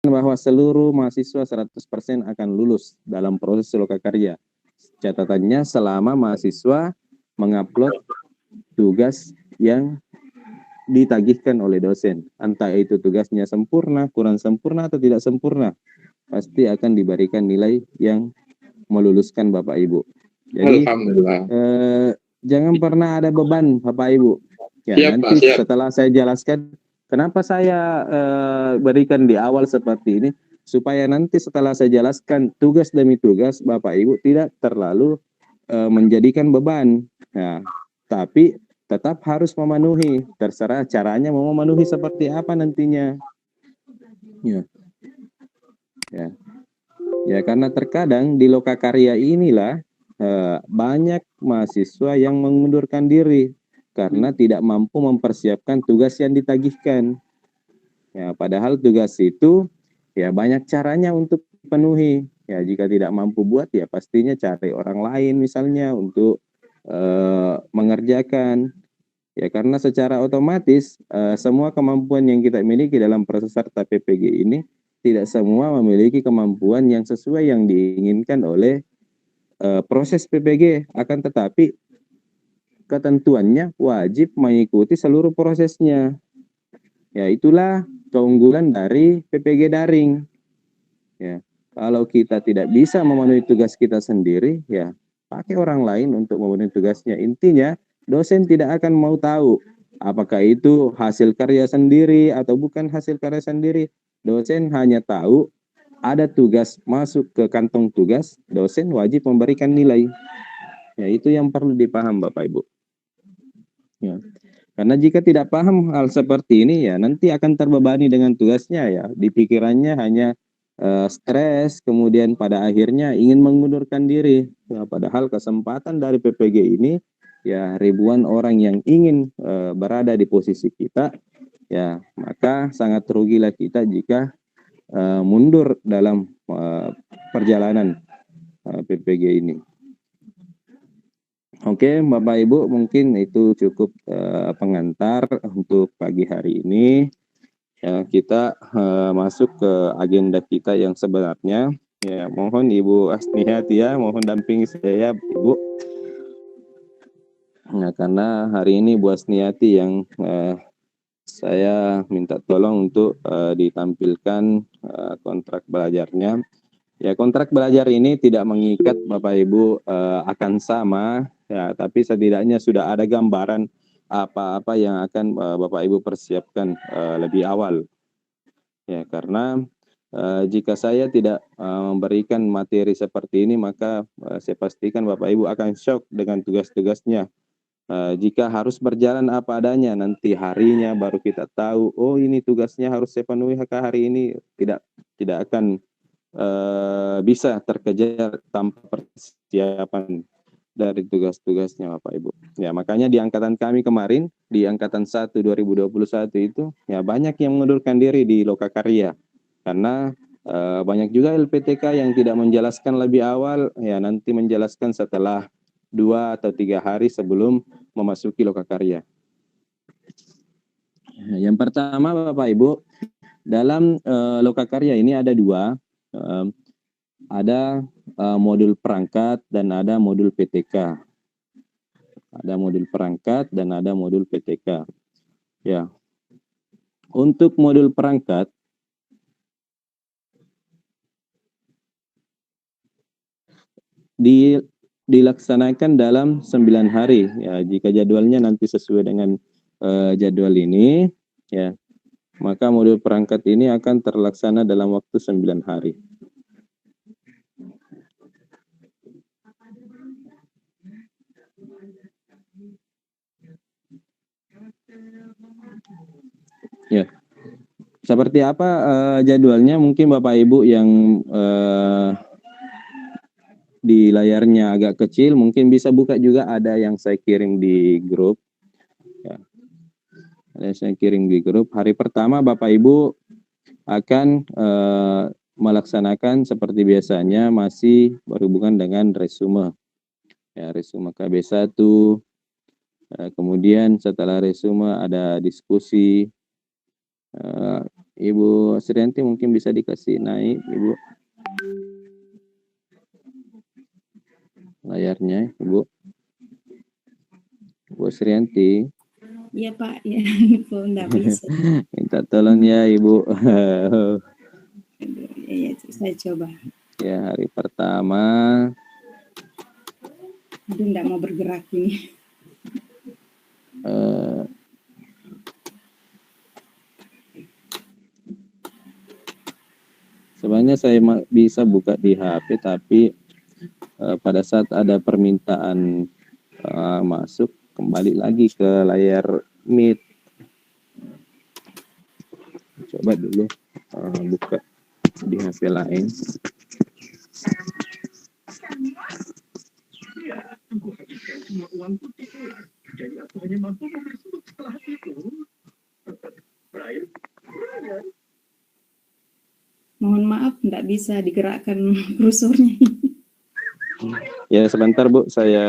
bahwa seluruh mahasiswa 100% akan lulus dalam proses lokakarya. Catatannya selama mahasiswa mengupload tugas yang ditagihkan oleh dosen. Entah itu tugasnya sempurna, kurang sempurna, atau tidak sempurna, pasti akan diberikan nilai yang meluluskan Bapak Ibu. Jadi jangan pernah ada beban Bapak Ibu. Ya, nanti setelah saya jelaskan kenapa saya berikan di awal seperti ini, supaya nanti setelah saya jelaskan tugas demi tugas, Bapak Ibu tidak terlalu menjadikan beban. Nah, tapi tetap harus memenuhi. Terserah caranya mau memenuhi seperti apa nantinya. Ya, karena terkadang di lokakarya inilah banyak mahasiswa yang mengundurkan diri karena tidak mampu mempersiapkan tugas yang ditagihkan. Ya, padahal tugas itu ya banyak caranya untuk penuhi. Ya, jika tidak mampu buat ya pastinya cari orang lain misalnya untuk mengerjakan. Ya, karena secara otomatis semua kemampuan yang kita miliki dalam proses serta PPG ini tidak semua memiliki kemampuan yang sesuai yang diinginkan oleh proses PPG, akan tetapi ketentuannya wajib mengikuti seluruh prosesnya. Ya, itulah keunggulan dari PPG daring. Ya, kalau kita tidak bisa memenuhi tugas kita sendiri, ya pakai orang lain untuk memenuhi tugasnya. Intinya dosen tidak akan mau tahu apakah itu hasil karya sendiri atau bukan hasil karya sendiri. Dosen hanya tahu ada tugas masuk ke kantong tugas, dosen wajib memberikan nilai. Ya, itu yang perlu dipaham Bapak Ibu. Ya. Karena jika tidak paham hal seperti ini, ya nanti akan terbebani dengan tugasnya, ya. Di pikirannya hanya stres, kemudian pada akhirnya ingin mengundurkan diri. Ya, padahal kesempatan dari PPG ini, ya ribuan orang yang ingin berada di posisi kita, ya maka sangat rugilah kita jika mundur dalam perjalanan PPG ini. Oke, Bapak Ibu, mungkin itu cukup pengantar untuk pagi hari ini. Ya, kita masuk ke agenda kita yang sebenarnya. Ya, mohon Ibu Asniati ya, mohon dampingi saya, Ibu. Nah, karena hari ini Bu Asniati yang saya minta tolong untuk ditampilkan kontrak belajarnya. Ya, kontrak belajar ini tidak mengikat Bapak Ibu akan sama, ya, tapi setidaknya sudah ada gambaran apa-apa yang akan Bapak Ibu persiapkan lebih awal. Ya, karena jika saya tidak memberikan materi seperti ini, maka saya pastikan Bapak Ibu akan shock dengan tugas-tugasnya. Jika harus berjalan apa adanya, nanti harinya baru kita tahu, oh ini tugasnya harus saya penuhi hari ini, tidak akan bisa terkejar tanpa persiapan dari tugas-tugasnya Bapak Ibu. Ya, makanya di angkatan kami kemarin, di angkatan 1 2021 itu, ya banyak yang mengundurkan diri di lokakarya. Karena banyak juga LPTK yang tidak menjelaskan lebih awal, ya nanti menjelaskan setelah 2 atau 3 hari sebelum memasuki lokakarya. Yang pertama Bapak Ibu, dalam lokakarya ini ada 2, ada modul perangkat dan ada modul PTK. Ada modul perangkat dan ada modul PTK. Ya. Untuk modul perangkat dilaksanakan dalam 9 hari. Ya, jika jadwalnya nanti sesuai dengan jadwal ini, ya, maka modul perangkat ini akan terlaksana dalam waktu 9 hari. Ya, seperti apa jadwalnya? Mungkin Bapak Ibu yang di layarnya agak kecil, mungkin bisa buka juga, ada yang saya kirim di grup. Ya. Ada yang saya kirim di grup. Hari pertama Bapak Ibu akan melaksanakan seperti biasanya, masih berhubungan dengan resume. Ya, resume KB1. Kemudian setelah resume ada diskusi. Ibu Srianti mungkin bisa dikasih naik, Ibu, layarnya, Ibu. Ibu Srianti. Iya Pak, ya kok nggak bisa. Minta tolong ya Ibu. Iya, saya coba. Ya, hari pertama. Aduh, nggak mau bergerak ini. Sebenarnya saya bisa buka di HP, tapi pada saat ada permintaan masuk, kembali lagi ke layar Meet. Coba dulu buka di HP lain. Mohon maaf, nggak bisa digerakkan kursornya. Ya, sebentar Bu, saya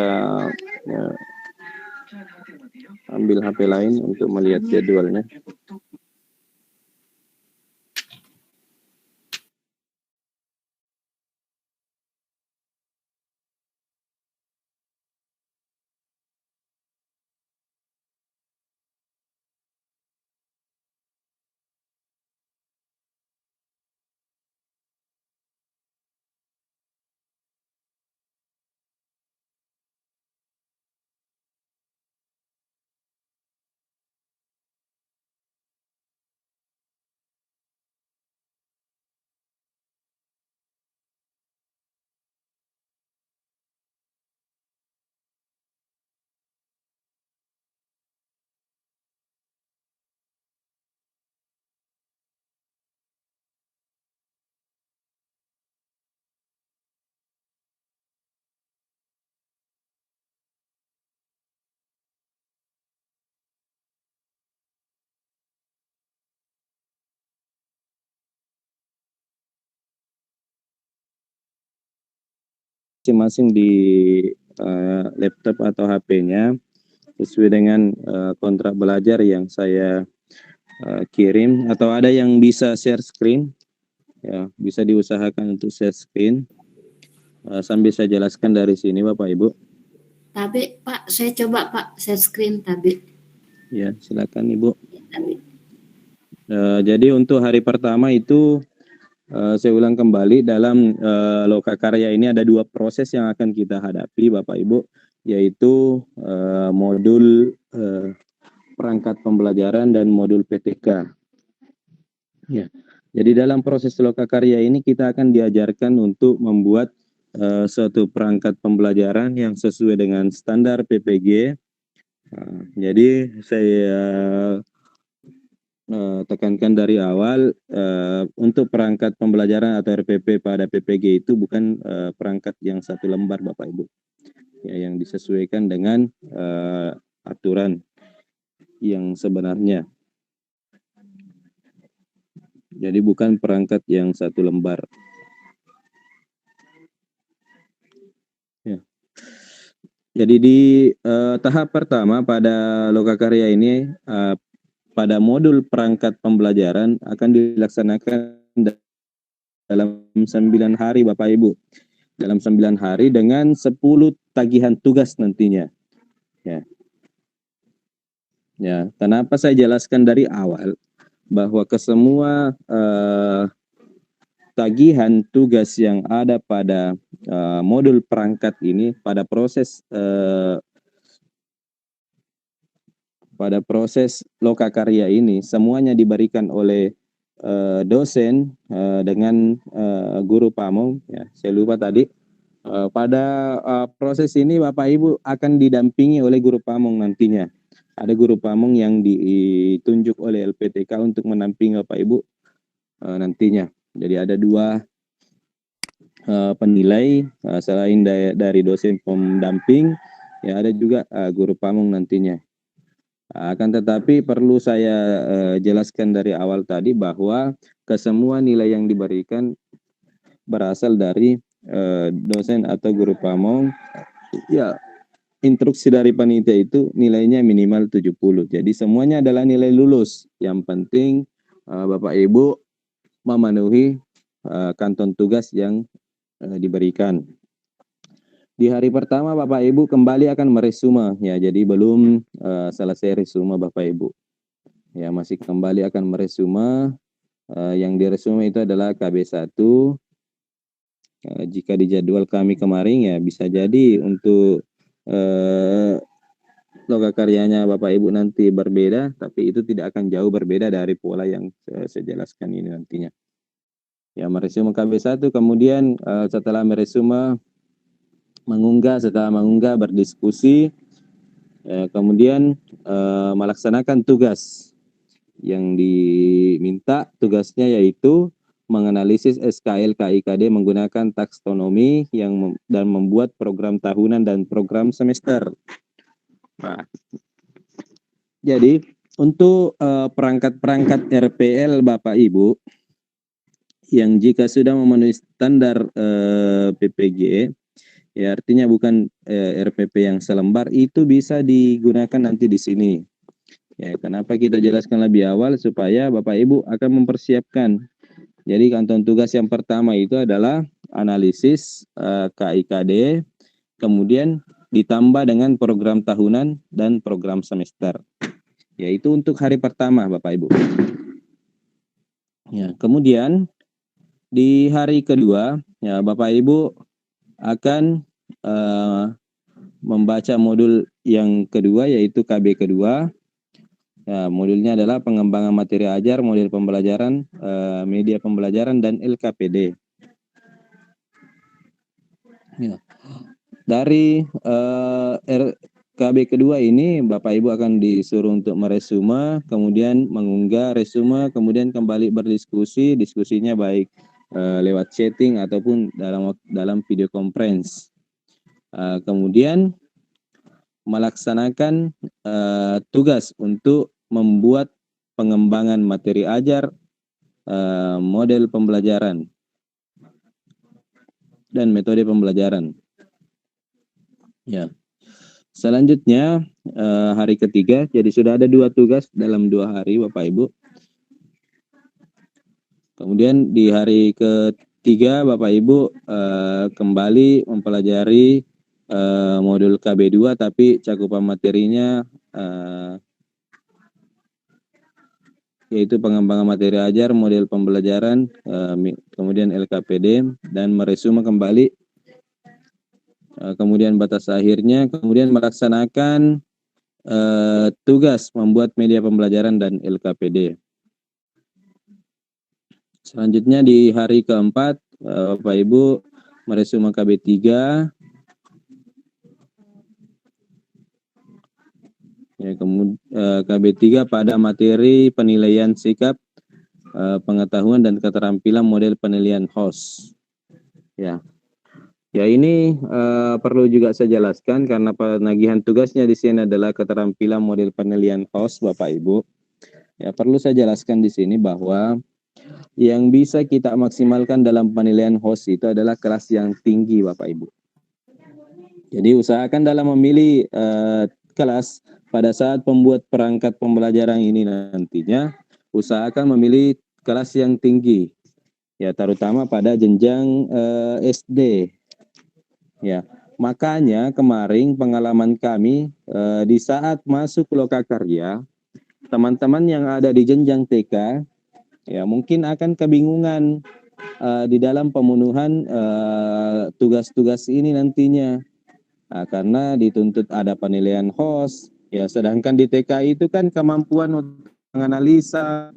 ambil HP lain untuk melihat jadwalnya. Masing-masing di laptop atau HP-nya sesuai dengan kontrak belajar yang saya kirim, atau ada yang bisa share screen, ya bisa diusahakan untuk share screen sambil saya jelaskan dari sini Bapak Ibu. Tapi Pak, saya coba Pak share screen tapi. Ya, silakan Ibu. Ya, tapi. Jadi untuk hari pertama itu saya ulang kembali, dalam Lokakarya ini ada 2 proses yang akan kita hadapi Bapak Ibu, yaitu modul perangkat pembelajaran dan modul PTK. Ya. Jadi dalam proses Lokakarya ini kita akan diajarkan untuk membuat suatu perangkat pembelajaran yang sesuai dengan standar PPG. Jadi saya tekankan dari awal, untuk perangkat pembelajaran atau RPP pada PPG itu bukan perangkat yang 1 lembar Bapak Ibu, ya, yang disesuaikan dengan aturan yang sebenarnya. Jadi bukan perangkat yang 1 lembar. Ya. Jadi di tahap pertama pada Lokakarya ini, pada modul perangkat pembelajaran akan dilaksanakan dalam 9 hari Bapak Ibu. Dalam 9 hari dengan 10 tagihan tugas nantinya. Ya. Ya, kenapa saya jelaskan dari awal bahwa kesemua tagihan tugas yang ada pada modul perangkat ini pada proses Lokakarya ini semuanya diberikan oleh dosen dengan guru pamong, ya. Saya lupa tadi, pada proses ini Bapak Ibu akan didampingi oleh guru pamong nantinya. Ada guru pamong yang ditunjuk oleh LPTK untuk menampingi Bapak Ibu nantinya. Jadi ada 2 penilai, selain dari dosen pendamping, ya ada juga guru pamong nantinya. Akan tetapi perlu saya jelaskan dari awal tadi bahwa kesemua nilai yang diberikan berasal dari dosen atau guru pamong. Ya, instruksi dari panitia itu nilainya minimal 70. Jadi semuanya adalah nilai lulus. Yang penting Bapak Ibu memenuhi kanton tugas yang diberikan. Di hari pertama Bapak Ibu kembali akan meresume ya, jadi belum selesai resume Bapak Ibu. Ya, masih kembali akan meresume. Yang diresume itu adalah KB1. Jika di jadwal kami kemarin ya bisa jadi untuk loga karyanya Bapak Ibu nanti berbeda, tapi itu tidak akan jauh berbeda dari pola yang saya jelaskan ini nantinya. Ya, meresume KB1, kemudian setelah meresume setelah mengunggah berdiskusi, kemudian melaksanakan tugas yang diminta. Tugasnya yaitu menganalisis SKL KIKD menggunakan taksonomi dan membuat program tahunan dan program semester. Nah, jadi untuk perangkat-perangkat RPL Bapak Ibu yang jika sudah memenuhi standar PPG, ya artinya bukan RPP yang selembar, itu bisa digunakan nanti di sini. Ya, kenapa kita jelaskan lebih awal supaya Bapak Ibu akan mempersiapkan. Jadi kanton tugas yang pertama itu adalah analisis KIKD, kemudian ditambah dengan program tahunan dan program semester. Yaitu untuk hari pertama Bapak Ibu. Ya, kemudian di hari kedua ya Bapak Ibu akan membaca modul yang kedua yaitu KB kedua. Ya, modulnya adalah pengembangan materi ajar, model pembelajaran, media pembelajaran, dan LKPD. Ya. Dari KB kedua ini, Bapak Ibu akan disuruh untuk meresume, kemudian mengunggah resume, kemudian kembali berdiskusi, diskusinya baik lewat chatting ataupun dalam video conference. Kemudian melaksanakan tugas untuk membuat pengembangan materi ajar, model pembelajaran, dan metode pembelajaran. Ya. Selanjutnya hari ketiga, jadi sudah ada 2 tugas dalam 2 hari Bapak Ibu. Kemudian di hari ketiga Bapak Ibu kembali mempelajari modul KB2, tapi cakupan materinya yaitu pengembangan materi ajar, model pembelajaran, kemudian LKPD, dan meresume kembali, kemudian batas akhirnya, kemudian melaksanakan tugas membuat media pembelajaran dan LKPD. Selanjutnya di hari keempat, Bapak Ibu meresume KB3, ya, kemudian KB3 pada materi penilaian sikap, pengetahuan dan keterampilan model penilaian host. Ya, ini perlu juga saya jelaskan karena penagihan tugasnya di sini adalah keterampilan model penilaian host, Bapak Ibu. Ya, perlu saya jelaskan di sini bahwa yang bisa kita maksimalkan dalam penilaian host itu adalah kelas yang tinggi, Bapak Ibu. Jadi usahakan dalam memilih kelas pada saat pembuat perangkat pembelajaran ini nantinya, usahakan memilih kelas yang tinggi, ya terutama pada jenjang SD. Ya, makanya kemarin pengalaman kami di saat masuk lokakarya, teman-teman yang ada di jenjang TK, ya mungkin akan kebingungan di dalam pemenuhan tugas-tugas ini nantinya. Nah, karena dituntut ada penilaian host, ya sedangkan di TK itu kan kemampuan untuk menganalisa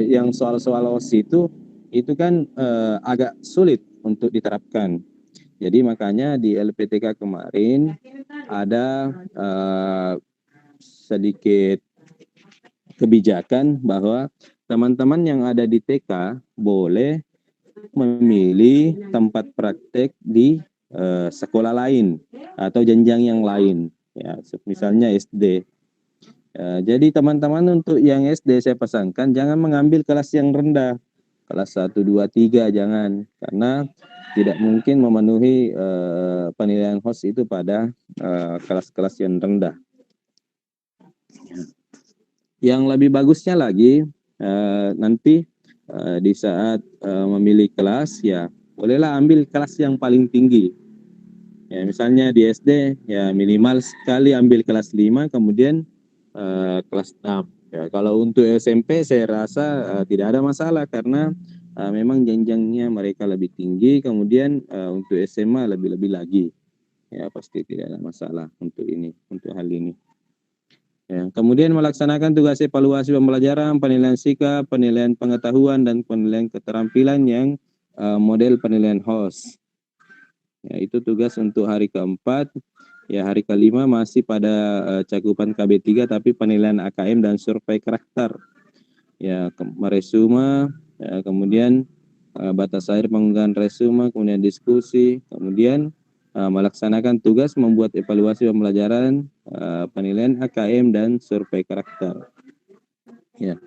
yang soal-soal host itu kan agak sulit untuk diterapkan. Jadi makanya di LPTK kemarin ada sedikit kebijakan bahwa teman-teman yang ada di TK boleh memilih tempat praktek di sekolah lain atau jenjang yang lain, ya misalnya SD. Jadi teman-teman untuk yang SD saya pesankan jangan mengambil kelas yang rendah, kelas 1, 2, 3 jangan, karena tidak mungkin memenuhi penilaian host itu pada kelas-kelas yang rendah. Yang lebih bagusnya lagi nanti di saat memilih kelas, ya bolehlah ambil kelas yang paling tinggi. Ya, misalnya di SD ya minimal sekali ambil kelas 5, kemudian kelas 6. Ya, kalau untuk SMP saya rasa tidak ada masalah karena memang jenjangnya mereka lebih tinggi, kemudian untuk SMA lebih-lebih lagi. Ya, pasti tidak ada masalah untuk ini, untuk hal ini. Ya, kemudian melaksanakan tugas evaluasi pembelajaran, penilaian sikap, penilaian pengetahuan, dan penilaian keterampilan yang model penilaian HOS. Ya, itu tugas untuk hari keempat. Ya, hari kelima masih pada cakupan KB3 tapi penilaian AKM dan survei karakter. Ya, meresume, ya, kemudian batas akhir pengunggahan resume, kemudian diskusi, kemudian melaksanakan tugas membuat evaluasi pembelajaran, penilaian AKM dan survei karakter. Ya.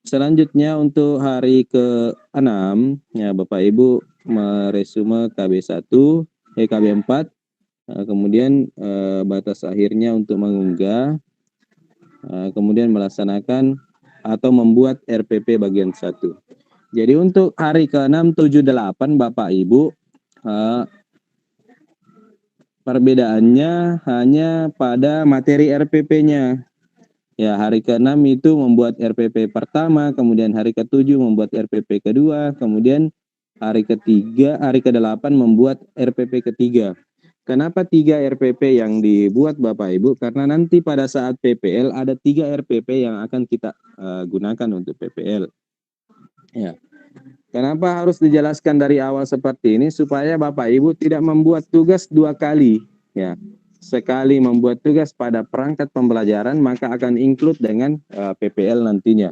Selanjutnya untuk hari ke-6, ya Bapak Ibu meresume KB1, KB4, kemudian batas akhirnya untuk mengunggah, kemudian melaksanakan atau membuat RPP bagian 1. Jadi untuk hari ke-6, 7, 8 Bapak Ibu perbedaannya hanya pada materi RPP-nya. Ya, hari ke-6 itu membuat RPP pertama, kemudian hari ke-7 membuat RPP kedua, kemudian hari ke-8 membuat RPP ketiga. Kenapa 3 RPP yang dibuat Bapak Ibu? Karena nanti pada saat PPL ada 3 RPP yang akan kita gunakan untuk PPL. Ya. Kenapa harus dijelaskan dari awal seperti ini? Supaya Bapak Ibu tidak membuat tugas 2 kali. Ya. Sekali membuat tugas pada perangkat pembelajaran, maka akan include dengan PPL nantinya.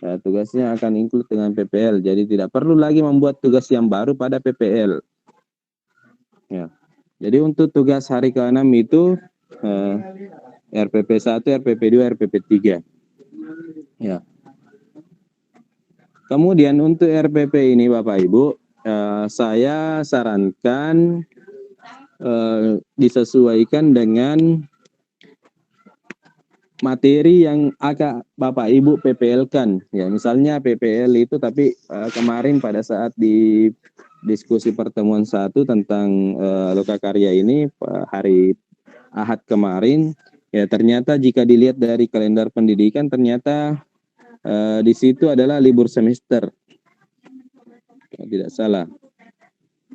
Ya, tugasnya akan include dengan PPL. Jadi tidak perlu lagi membuat tugas yang baru pada PPL. Ya. Jadi untuk tugas hari ke-6 itu RPP 1, RPP 2, RPP 3. Ya. Kemudian untuk RPP ini Bapak Ibu, saya sarankan disesuaikan dengan materi yang akan Bapak Ibu PPL-kan. Ya, misalnya PPL itu tapi kemarin pada saat di diskusi pertemuan 1 tentang lokakarya ini hari Ahad kemarin, ya ternyata jika dilihat dari kalender pendidikan ternyata di situ adalah libur semester. Ya, tidak salah.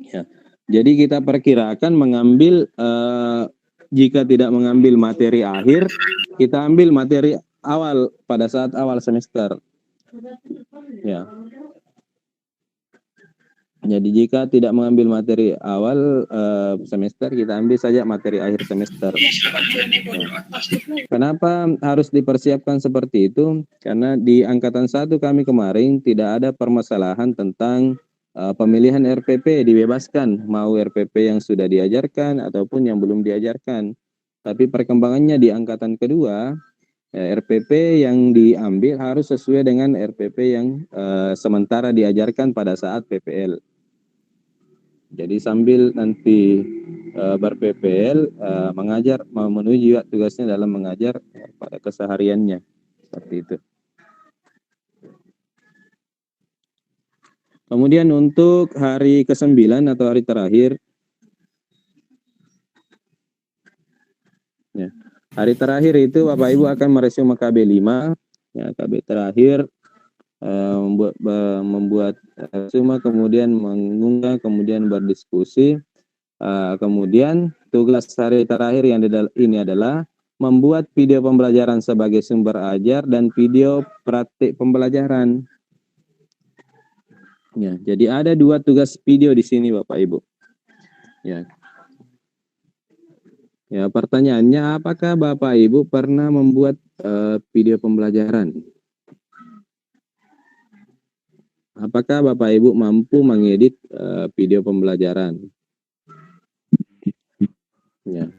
Ya. Jadi kita perkirakan mengambil jika tidak mengambil materi akhir, kita ambil materi awal pada saat awal semester. Ya. Jadi jika tidak mengambil materi awal semester, kita ambil saja materi akhir semester. Ya. Kenapa harus dipersiapkan seperti itu? Karena di angkatan 1 kami kemarin tidak ada permasalahan tentang pemilihan RPP, dibebaskan mau RPP yang sudah diajarkan ataupun yang belum diajarkan. Tapi perkembangannya di angkatan kedua, RPP yang diambil harus sesuai dengan RPP yang sementara diajarkan pada saat PPL. Jadi sambil nanti ber-PPL mengajar, memenuhi juga tugasnya dalam mengajar pada kesehariannya, seperti itu. Kemudian untuk hari ke-9 atau hari terakhir, ya, hari terakhir itu Bapak Ibu akan meresume KB 5, ya, KB terakhir membuat resume, kemudian mengunggah, kemudian berdiskusi. Kemudian tugas hari terakhir yang ini adalah membuat video pembelajaran sebagai sumber ajar dan video praktik pembelajaran. Ya, jadi ada 2 tugas video di sini Bapak Ibu. Ya. Ya, pertanyaannya apakah Bapak Ibu pernah membuat video pembelajaran? Apakah Bapak Ibu mampu mengedit video pembelajaran? Ya.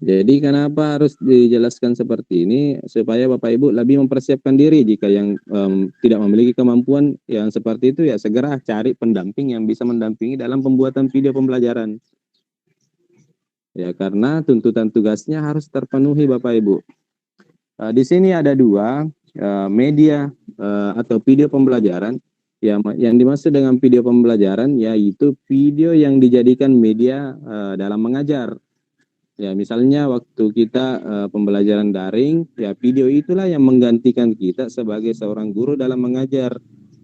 Jadi kenapa harus dijelaskan seperti ini? Supaya Bapak Ibu lebih mempersiapkan diri. Jika yang tidak memiliki kemampuan yang seperti itu, ya segera cari pendamping yang bisa mendampingi dalam pembuatan video pembelajaran. Ya, karena tuntutan tugasnya harus terpenuhi Bapak Ibu. Di sini ada dua media atau video pembelajaran. Yang dimaksud dengan video pembelajaran yaitu video yang dijadikan media dalam mengajar. Ya, misalnya waktu kita pembelajaran daring, ya video itulah yang menggantikan kita sebagai seorang guru dalam mengajar.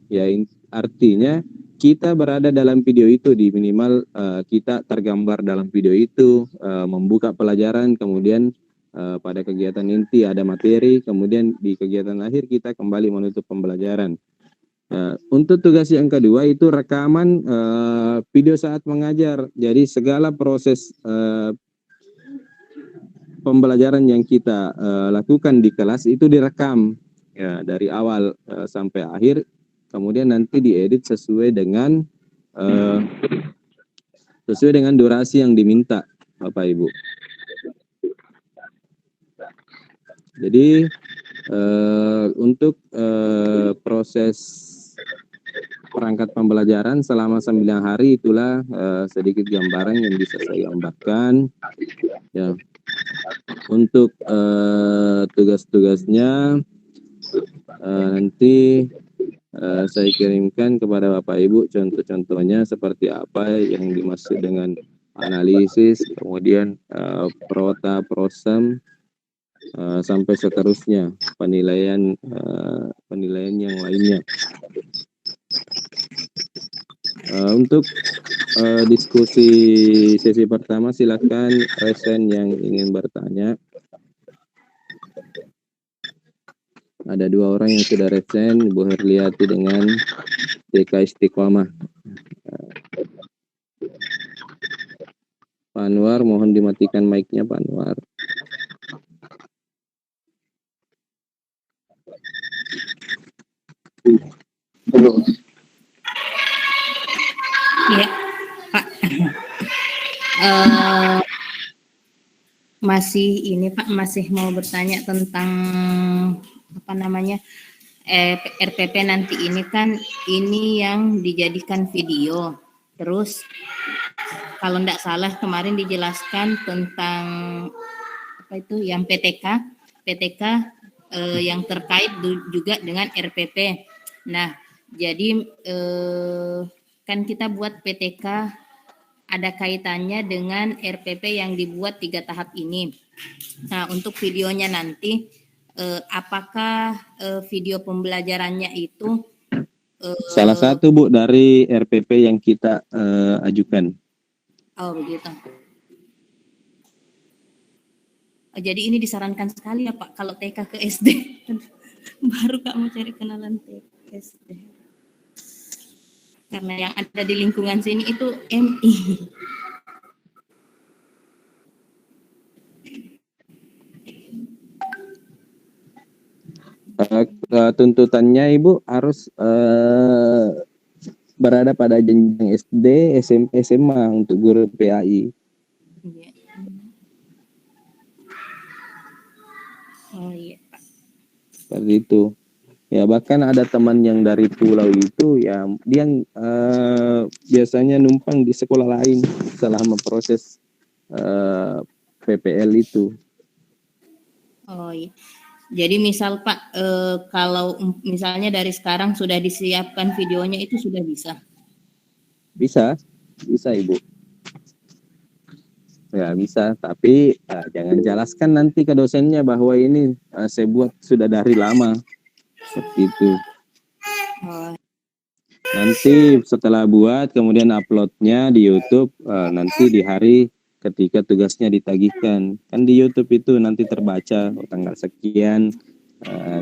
Ya, artinya kita berada dalam video itu, di minimal kita tergambar dalam video itu, membuka pelajaran, kemudian pada kegiatan inti ada materi, kemudian di kegiatan akhir kita kembali menutup pembelajaran. Untuk tugas yang kedua itu rekaman video saat mengajar. Jadi segala proses pembelajaran yang kita lakukan di kelas itu direkam, ya, dari awal sampai akhir, kemudian nanti diedit sesuai dengan durasi yang diminta, Bapak Ibu. Jadi untuk proses perangkat pembelajaran selama 9 hari itulah sedikit gambaran yang bisa saya gambarkan. Ya. Untuk tugas-tugasnya nanti saya kirimkan kepada Bapak Ibu contoh-contohnya seperti apa yang dimaksud dengan analisis, kemudian prota, prosem, sampai seterusnya penilaian yang lainnya. Untuk diskusi sesi pertama silakan resen yang ingin bertanya. Ada 2 orang yang sudah resen, Ibu Herliati dengan TK Istiqomah. Pak Anwar, mohon dimatikan mic-nya Pak Anwar. Ya, Pak. Masih mau bertanya tentang apa namanya RPP nanti ini kan ini yang dijadikan video. Terus kalau tidak salah kemarin dijelaskan tentang apa itu yang PTK yang terkait juga dengan RPP. Nah, jadi kan kita buat PTK ada kaitannya dengan RPP yang dibuat 3 tahap ini. Nah, untuk videonya nanti, apakah video pembelajarannya itu salah satu Bu dari RPP yang kita ajukan. Oh begitu. Jadi ini disarankan sekali ya Pak kalau TK ke SD. Baru Kak mau cari kenalan TK ke SD. Karena yang ada di lingkungan sini itu MI. Tuntutannya Ibu harus berada pada jenjang SD, SMP, SMA untuk guru PAI. Iya. Oh iya Pak. Seperti itu. Ya, bahkan ada teman yang dari pulau itu ya dia biasanya numpang di sekolah lain selama proses PPL itu. Oh iya. Jadi misal Pak, kalau misalnya dari sekarang sudah disiapkan videonya itu sudah bisa? Bisa Ibu. Ya bisa, tapi jangan jelaskan nanti ke dosennya bahwa ini saya buat sudah dari lama. Seperti itu. Oh. Nanti setelah buat kemudian uploadnya di YouTube nanti di hari ketika tugasnya ditagihkan. Kan di YouTube itu nanti terbaca tanggal sekian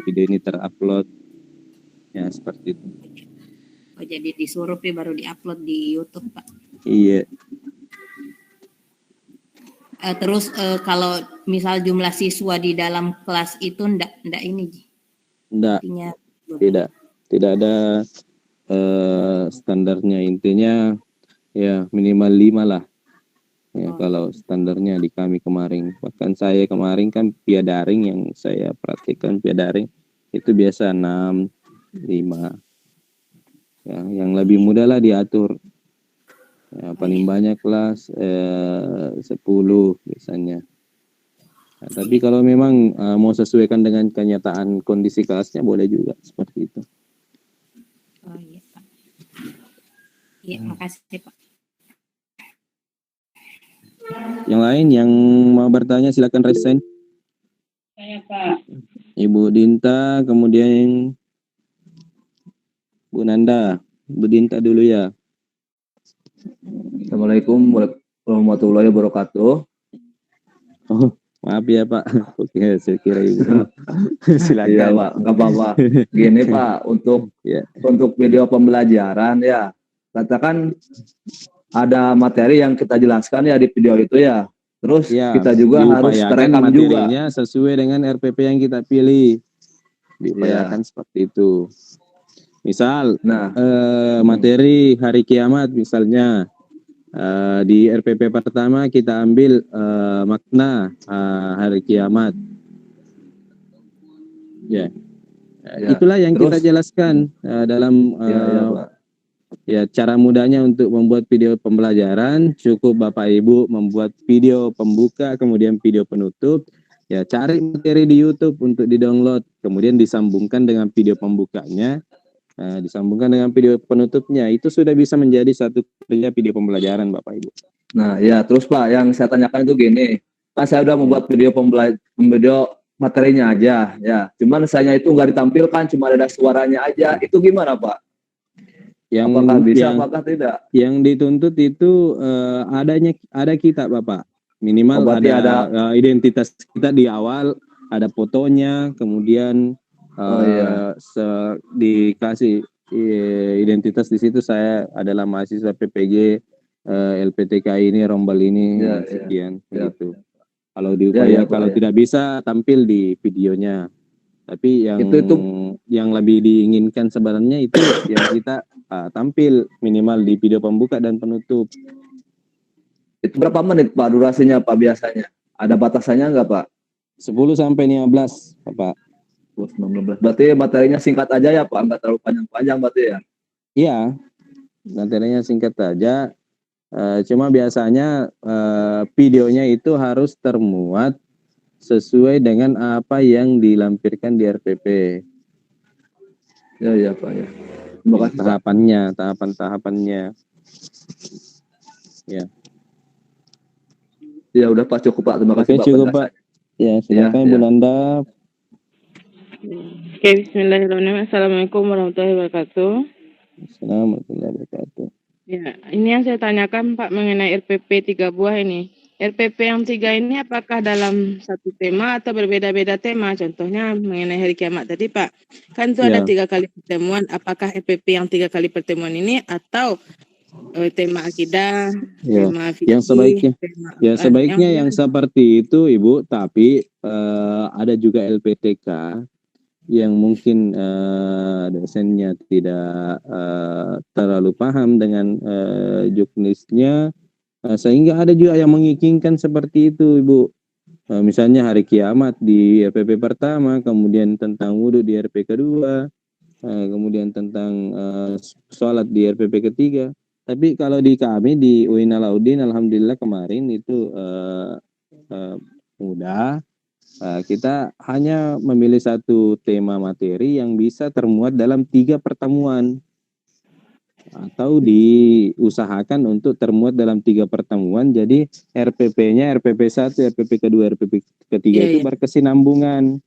video ini terupload. Ya seperti itu. Oh, jadi disuruh baru diupload di YouTube Pak. Iya. Terus kalau misal jumlah siswa di dalam kelas itu enggak ini. Enggak. Tidak ada standarnya, intinya ya minimal 5 lah. Ya, kalau standarnya di kami kemarin, bahkan saya kemarin kan via daring yang saya praktikkan via daring itu biasa 6, 5. Ya, yang lebih mudah lah diatur. Ya, paling banyak kelas 10 biasanya. Nah, tapi kalau memang mau sesuaikan dengan kenyataan kondisi kelasnya boleh juga seperti itu. Oh iya Pak. Iya, makasih Pak. Yang lain yang mau bertanya silakan raise hand. Saya Pak. Ibu Dinta, kemudian Bu Nanda. Bu Dinta dulu ya. Assalamualaikum warahmatullahi wabarakatuh. Oh, maaf ya Pak. Oke, saya kira Ibu. Silakan. Iya Pak, nggak apa-apa. Gini Pak, untuk Ya. untuk video pembelajaran ya, katakan ada materi yang kita jelaskan ya di video itu ya. Terus Ya, kita juga harus diupayakan terekam juga. materinya sesuai dengan RPP yang kita pilih. Diupayakan seperti itu. Misal Nah, materi hari kiamat misalnya di RPP pertama kita ambil makna hari kiamat. Ya. Ya. Itulah yang Terus? kita jelaskan dalam Pak. ya cara mudahnya untuk membuat video pembelajaran. Cukup Bapak Ibu membuat video pembuka kemudian video penutup. Ya, cari materi di YouTube untuk di-download, kemudian disambungkan dengan video pembukanya, disambungkan dengan video penutupnya. Itu sudah bisa menjadi satu kerja video pembelajaran Bapak Ibu. Nah, ya terus Pak, yang saya tanyakan itu gini. Kan saya udah membuat video video materinya aja, ya. Cuman saya itu nggak ditampilkan, cuma ada suaranya aja. Itu gimana Pak? Apakah bisa, apakah tidak? Yang dituntut itu ada kita Bapak. Minimal berarti ada identitas kita di awal, ada fotonya, kemudian dikasih identitas di situ saya adalah mahasiswa PPG LPTK ini, rombal ini, sekian begitu. Kalau diupaya kalau tidak bisa tampil di videonya. Tapi yang lebih diinginkan sebenarnya itu yang kita tampil minimal di video pembuka dan penutup. Itu berapa menit Pak durasinya Pak biasanya? Ada batasannya nggak Pak? 10 sampai 15 Bapak. 19. Berarti materinya singkat aja ya Pak, nggak terlalu panjang-panjang berarti ya? Iya, materinya singkat saja. Cuma biasanya videonya itu harus termuat sesuai dengan apa yang dilampirkan di RPP. Ya Pak ya. Terima kasih Pak. Tahapan-tahapannya. Ya. Ya udah Pak, cukup Pak. Terima kasih Pak. Cukup Pak. Ya, silakan Bu Nanda. Oke, bismillahirrahmanirrahim. Assalamualaikum warahmatullahi wabarakatuh. Assalamualaikum warahmatullahi wabarakatuh. Ya, ini yang saya tanyakan Pak mengenai RPP 3 buah ini. RPP yang 3 ini apakah dalam satu tema atau berbeda-beda tema? Contohnya mengenai hari kiamat tadi Pak. Kan itu ada 3 kali pertemuan. Apakah RPP yang 3 kali pertemuan ini atau tema akidah, tema fikih, sebaiknya yang seperti itu Ibu, tapi ada juga LPTK yang mungkin dosennya tidak terlalu paham dengan juknisnya, sehingga ada juga yang menginginkan seperti itu Ibu. Misalnya hari kiamat di RPP pertama, kemudian tentang wudhu di RPP kedua, kemudian tentang sholat di RPP ketiga. Tapi kalau di kami di UIN Alauddin, alhamdulillah kemarin itu mudah. Kita hanya memilih satu tema materi yang bisa termuat dalam 3 pertemuan, atau diusahakan untuk termuat dalam 3 pertemuan. Jadi RPP-nya RPP 1, RPP kedua, RPP ketiga itu berkesinambungan.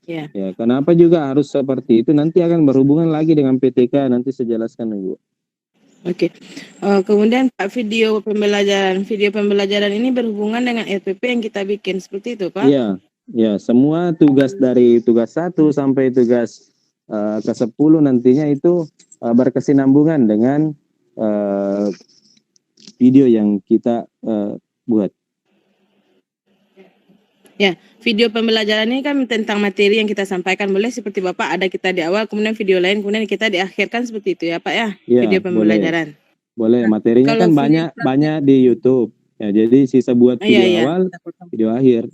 Ya, kenapa juga harus seperti itu? Nanti akan berhubungan lagi dengan PTK. Nanti saya jelaskan Ibu. Oke. Kemudian Pak, video pembelajaran ini berhubungan dengan RPP yang kita bikin seperti itu Pak? Iya, semua tugas dari tugas 1 sampai tugas ke-10 nantinya itu berkesinambungan dengan video yang kita buat. Ya, video pembelajaran ini kan tentang materi yang kita sampaikan. Boleh seperti Bapak ada kita di awal, kemudian video lain, kemudian kita di akhir kan seperti itu ya Pak ya? Video pembelajaran. Boleh. Materinya kan banyak di YouTube. Ya, jadi sisa buat video awal, video akhir.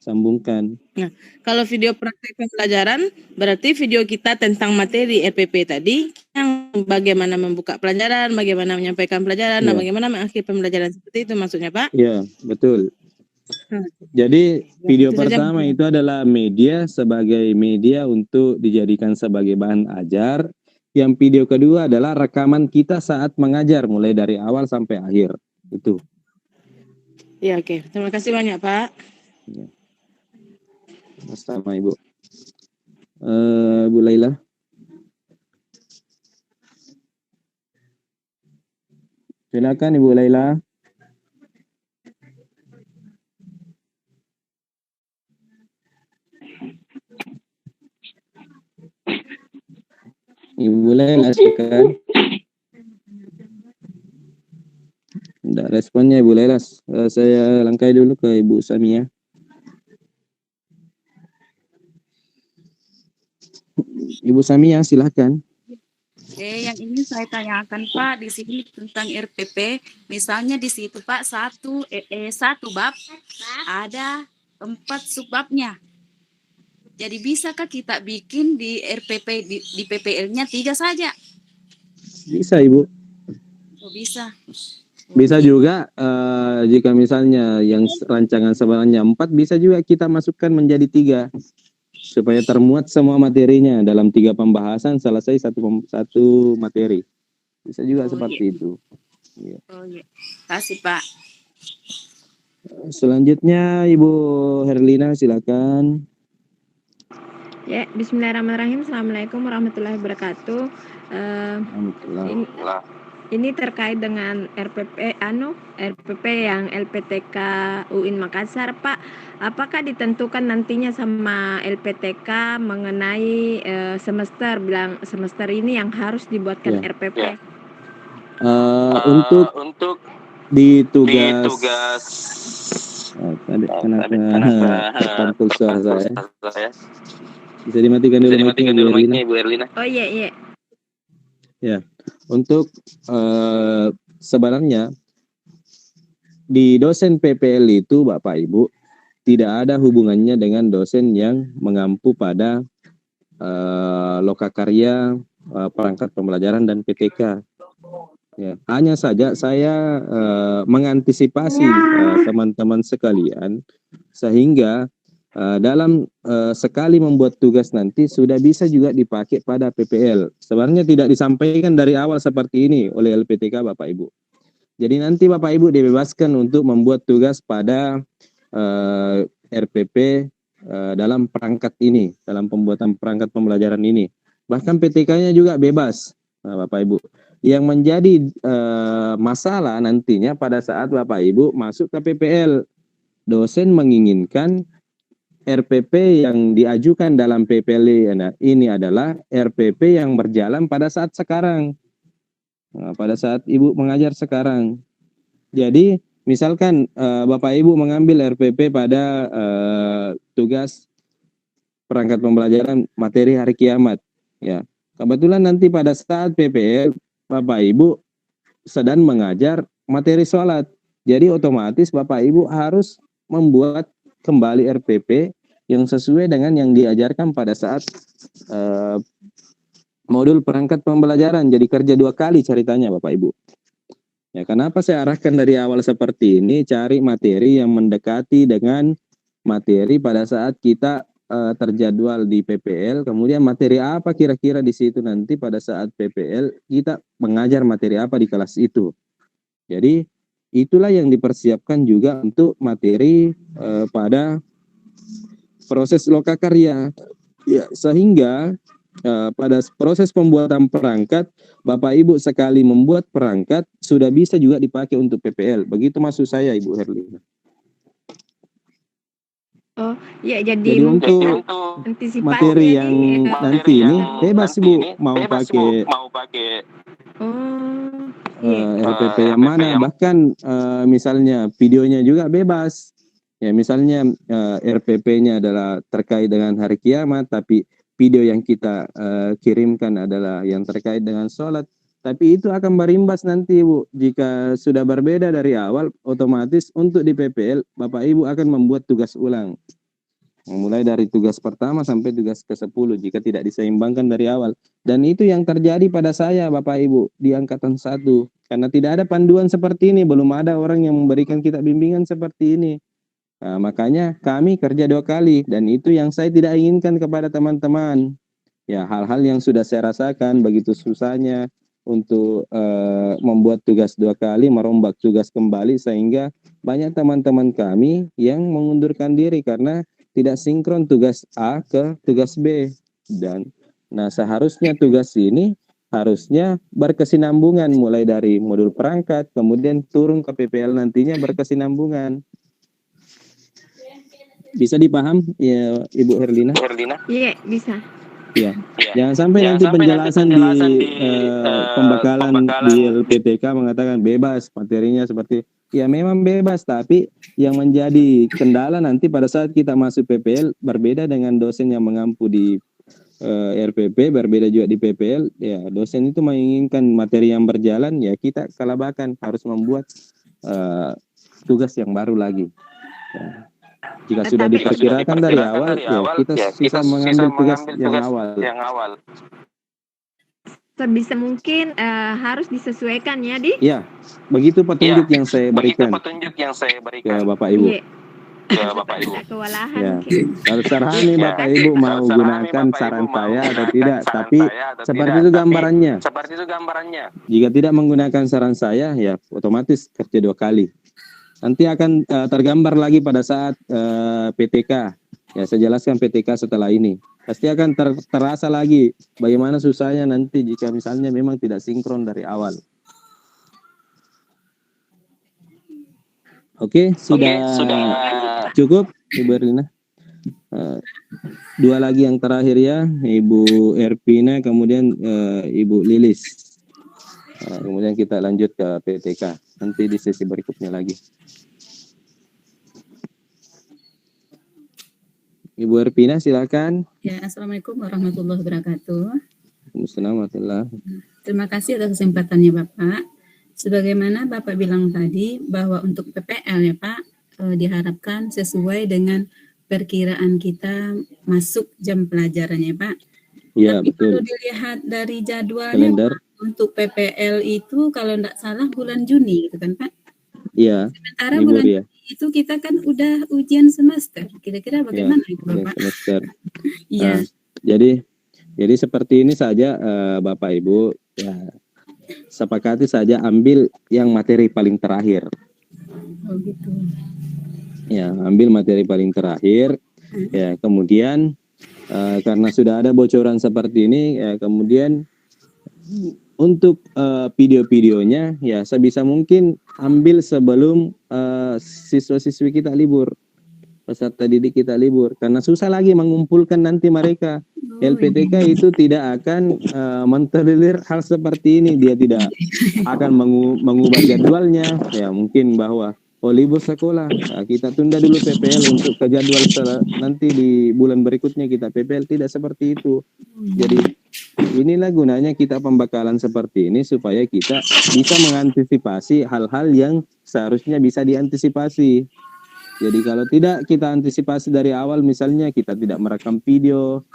Sambungkan. Nah, kalau video praktek pembelajaran berarti video kita tentang materi RPP tadi yang bagaimana membuka pelajaran, bagaimana menyampaikan pelajaran, dan bagaimana mengakhiri pembelajaran, seperti itu maksudnya Pak? Iya, betul. Jadi video itu saja pertama mungkin. itu adalah media sebagai media untuk dijadikan sebagai bahan ajar. Yang video kedua adalah rekaman kita saat mengajar mulai dari awal sampai akhir. Itu. Ya, oke. Terima kasih banyak, Pak. Ya. Sama Ibu. Bu Laila. Silakan Ibu Laila. Ibu Laila silakan. Tidak responnya Ibu Laila. Saya langkai dulu ke Ibu Samia. Ibu Samia silakan. Yang ingin saya tanyakan Pak di sini tentang RPP, misalnya di situ Pak satu bab ada 4 subbabnya. Jadi bisakah kita bikin di RPP di PPL-nya 3 saja? Bisa Ibu. Oh, bisa. Bisa juga jika misalnya yang rancangan sebenarnya 4 bisa juga kita masukkan menjadi 3 supaya termuat semua materinya dalam 3 pembahasan selesai satu materi. Bisa juga seperti itu. Ya. Oh iya. Kasih Pak. Selanjutnya Ibu Herlina silakan. Ya, bismillahirrahmanirrahim. Assalamualaikum warahmatullahi wabarakatuh. Ini terkait dengan RPP yang LPTK UIN Makassar, Pak. Apakah ditentukan nantinya sama LPTK mengenai semester ini yang harus dibuatkan RPP? Untuk di tugas kenapa terpantul suara saya? Bisa dimatikan dulu mic-nya Ibu Herlina. Oh iya. Ya, untuk sebenarnya di dosen PPL itu Bapak Ibu tidak ada hubungannya dengan dosen yang mengampu pada lokakarya, perangkat pembelajaran dan PTK. Ya, hanya saja saya mengantisipasi teman-teman sekalian sehingga dalam sekali membuat tugas nanti sudah bisa juga dipakai pada PPL. Sebenarnya tidak disampaikan dari awal seperti ini oleh LPTK Bapak Ibu. Jadi nanti Bapak Ibu dibebaskan untuk membuat tugas pada RPP dalam perangkat ini, dalam pembuatan perangkat pembelajaran ini. Bahkan PTK-nya juga bebas, Bapak Ibu. Yang menjadi masalah nantinya pada saat Bapak Ibu masuk ke PPL, dosen menginginkan RPP yang diajukan dalam PPL ini adalah RPP yang berjalan pada saat sekarang. Nah, pada saat Ibu mengajar sekarang. Jadi, misalkan Bapak Ibu mengambil RPP pada tugas perangkat pembelajaran materi hari kiamat. Ya, kebetulan nanti pada saat PPL, Bapak Ibu sedang mengajar materi sholat. Jadi, otomatis Bapak Ibu harus membuat kembali RPP yang sesuai dengan yang diajarkan pada saat modul perangkat pembelajaran. Jadi kerja 2 kali ceritanya Bapak Ibu. Ya, kenapa saya arahkan dari awal seperti ini? Cari materi yang mendekati dengan materi pada saat kita terjadwal di PPL. Kemudian materi apa kira-kira di situ nanti pada saat PPL kita mengajar materi apa di kelas itu. Jadi itulah yang dipersiapkan juga untuk materi pada proses lokakarya. Ya, sehingga pada proses pembuatan perangkat, Bapak Ibu sekali membuat perangkat sudah bisa juga dipakai untuk PPL. Begitu maksud saya Ibu Herlina. Oh, ya jadi untuk materi yang nanti ini bebas Ibu mau pakai RPP yang mana, bahkan misalnya videonya juga bebas. Ya, misalnya RPP-nya adalah terkait dengan hari kiamat, tapi video yang kita kirimkan adalah yang terkait dengan sholat. Tapi itu akan berimbas nanti Bu. Jika sudah berbeda dari awal, otomatis untuk di PPL, Bapak Ibu akan membuat tugas ulang. Mulai dari tugas pertama sampai tugas ke-10 jika tidak diseimbangkan dari awal. Dan itu yang terjadi pada saya Bapak Ibu di angkatan 1. Karena tidak ada panduan seperti ini, belum ada orang yang memberikan kita bimbingan seperti ini. Nah, makanya kami kerja 2 kali dan itu yang saya tidak inginkan kepada teman-teman. Ya, hal-hal yang sudah saya rasakan begitu susahnya untuk membuat tugas 2 kali, merombak tugas kembali sehingga banyak teman-teman kami yang mengundurkan diri karena tidak sinkron tugas A ke tugas B. Dan nah seharusnya tugas ini harusnya berkesinambungan mulai dari modul perangkat kemudian turun ke PPL nantinya berkesinambungan. Bisa dipaham ya Ibu Herlina? Iya, bisa. Ya, jangan sampai nanti penjelasan di pembekalan di LPTK mengatakan bebas materinya seperti ya memang bebas, tapi yang menjadi kendala nanti pada saat kita masuk PPL berbeda dengan dosen yang mengampu di RPP, berbeda juga di PPL. Ya, dosen itu menginginkan materi yang berjalan, ya kita kelabakan harus membuat tugas yang baru lagi. Ya. Jika sudah diperkirakan dari awal, ya kita bisa mengambil tugas yang awal. Sebisa mungkin harus disesuaikan ya, Di? Ya, begitu petunjuk yang saya berikan ke Bapak Ibu. Iya. Kewalahan Ya, mungkin. harus terhani Bapak Ibu mau gunakan saran saya atau tidak, tapi seperti itu gambarannya. Jika tidak menggunakan saran saya, ya otomatis kerja 2 kali. Nanti akan tergambar lagi pada saat PTK. Ya, saya jelaskan PTK setelah ini. Pasti akan terasa lagi bagaimana susahnya nanti jika misalnya memang tidak sinkron dari awal. Oke, sudah cukup Ibu Erlina. 2 lagi yang terakhir ya, Ibu Erpina, kemudian Ibu Lilis. Kemudian kita lanjut ke PTK. Nanti di sesi berikutnya lagi. Ibu Erpina silakan. Ya, Assalamualaikum warahmatullahi wabarakatuh. Assalamualaikum. Terima kasih atas kesempatannya Bapak. Sebagaimana Bapak bilang tadi bahwa untuk PPL ya Pak, diharapkan sesuai dengan perkiraan kita masuk jam pelajarannya Pak. Iya, Tapi betul. kalau dilihat dari jadwalnya Kalender. Pak, untuk PPL itu kalau tidak salah bulan Juni gitu kan Pak. Iya. Sementara Libur bulan ya. Juni itu kita kan udah ujian semester. Kira-kira bagaimana itu Ujian Bapak? semester. Iya. Jadi seperti ini saja Bapak Ibu, ya sepakati saja ambil yang materi paling terakhir. Oh gitu. Ya, ambil materi paling terakhir. Ya, kemudian karena sudah ada bocoran seperti ini, ya kemudian untuk video-videonya ya sebisa mungkin ambil sebelum siswa-siswi kita libur, peserta didik kita libur, karena susah lagi mengumpulkan nanti mereka. LPTK itu tidak akan mentolerir hal seperti ini. Dia tidak akan mengubah jadwalnya. Ya mungkin bahwa libur sekolah, nah, kita tunda dulu PPL untuk ke jadwal nanti di bulan berikutnya kita PPL. Tidak seperti itu. Jadi inilah gunanya kita pembekalan seperti ini supaya kita bisa mengantisipasi hal-hal yang seharusnya bisa diantisipasi. Jadi kalau tidak kita antisipasi dari awal, misalnya kita tidak merekam video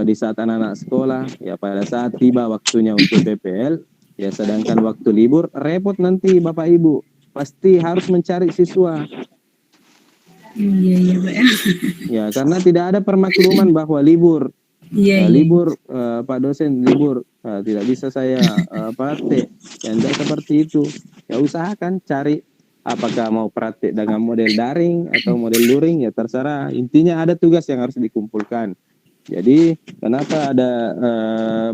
di saat anak-anak sekolah, ya pada saat tiba waktunya untuk PPL, ya sedangkan waktu libur, repot nanti Bapak Ibu. Pasti harus mencari siswa. Iya Pak. Ya, karena tidak ada permakluman bahwa libur. Iya. Libur, Pak dosen libur, tidak bisa saya praktek. Ya, tidak seperti itu. Ya usahakan cari. Apakah mau praktik dengan model daring atau model luring, ya terserah. Intinya ada tugas yang harus dikumpulkan. Jadi kenapa ada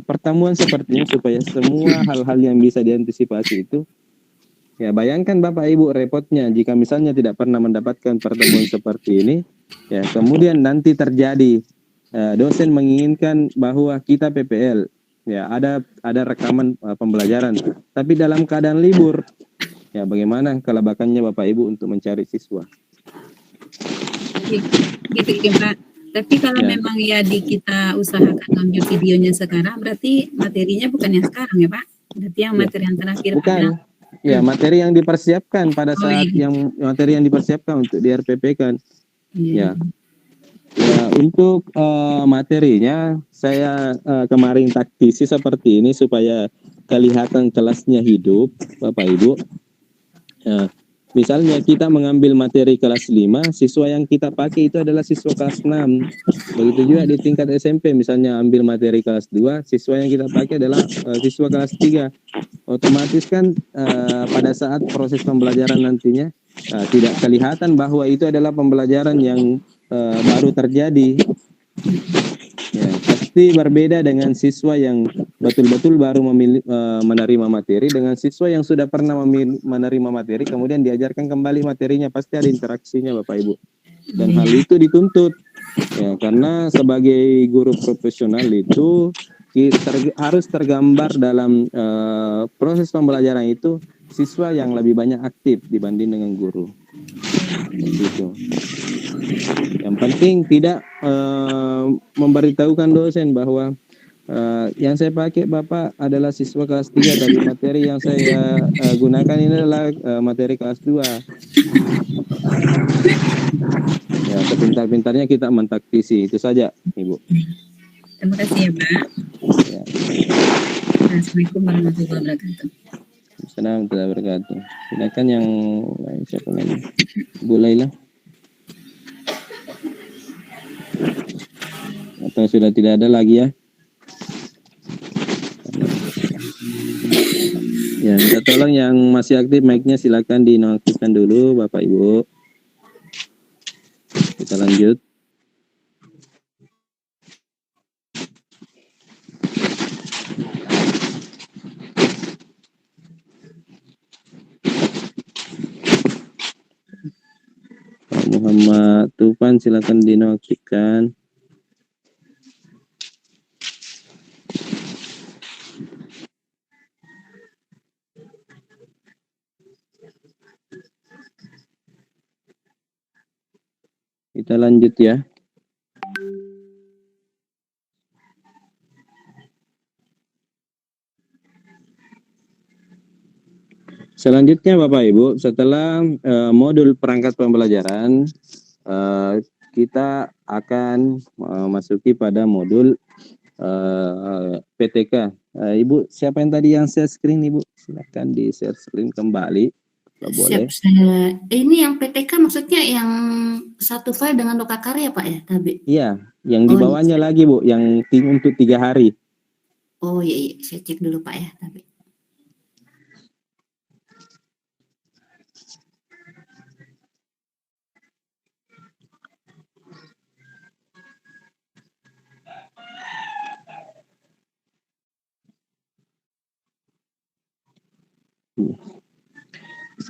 pertemuan seperti ini supaya semua hal-hal yang bisa diantisipasi itu. Ya bayangkan Bapak Ibu repotnya jika misalnya tidak pernah mendapatkan pertemuan seperti ini. Ya kemudian nanti terjadi dosen menginginkan bahwa kita PPL. Ya ada rekaman pembelajaran. Tapi dalam keadaan libur. Ya, bagaimana kelabakannya Bapak Ibu untuk mencari siswa? Gitu ya Pak. Tapi kalau memang ya kita usahakan ngambil videonya sekarang, berarti materinya bukan yang sekarang ya Pak? Berarti yang materi yang terakhir. Bukan. Ya, materi yang dipersiapkan pada saat materi yang dipersiapkan untuk di RPP kan. Ya. Ya, untuk materinya saya kemarin taktisi seperti ini supaya kelihatan kelasnya hidup Bapak Ibu. Misalnya kita mengambil materi kelas 5, siswa yang kita pakai itu adalah siswa kelas 6. Begitu juga di tingkat SMP, misalnya ambil materi kelas 2, siswa yang kita pakai adalah siswa kelas 3. Otomatis kan pada saat proses pembelajaran nantinya tidak kelihatan bahwa itu adalah pembelajaran yang baru terjadi. Ya, pasti berbeda dengan siswa yang betul-betul baru menerima materi dengan siswa yang sudah pernah menerima materi kemudian diajarkan kembali materinya, pasti ada interaksinya Bapak Ibu. Dan hal itu dituntut ya, karena sebagai guru profesional itu harus tergambar dalam proses pembelajaran itu siswa yang lebih banyak aktif dibanding dengan guru. Gitu. Yang penting tidak memberitahukan dosen bahwa yang saya pakai Bapak adalah siswa kelas 3, tapi materi yang saya gunakan ini adalah materi kelas 2. Ya, sepintar-pintarnya kita mentaktisi, itu saja Ibu. Terima kasih ya Pak. Ya. Assalamualaikum warahmatullahi wabarakatuh. Assalamualaikum warahmatullahi wabarakatuh. Silakan yang lain, siapa lagi? Bu Laila. Atau sudah tidak ada lagi ya? Ya, kita tolong yang masih aktif mic-nya silakan dinonaktifkan dulu Bapak Ibu. Kita lanjut. Pak Muhammad Tufan silakan dinonaktifkan. Kita lanjut ya. Selanjutnya Bapak Ibu, setelah modul perangkat pembelajaran, kita akan masuki pada modul PTK. Ibu, siapa yang tadi yang share screen Ibu? Silakan di share screen kembali. Boleh. Ini yang PTK maksudnya yang satu file dengan lokakarya Pak ya, Tabe? Iya, yang di bawahnya lagi Bu, yang untuk 3 hari. Oh iya, saya cek dulu Pak ya, Tabe.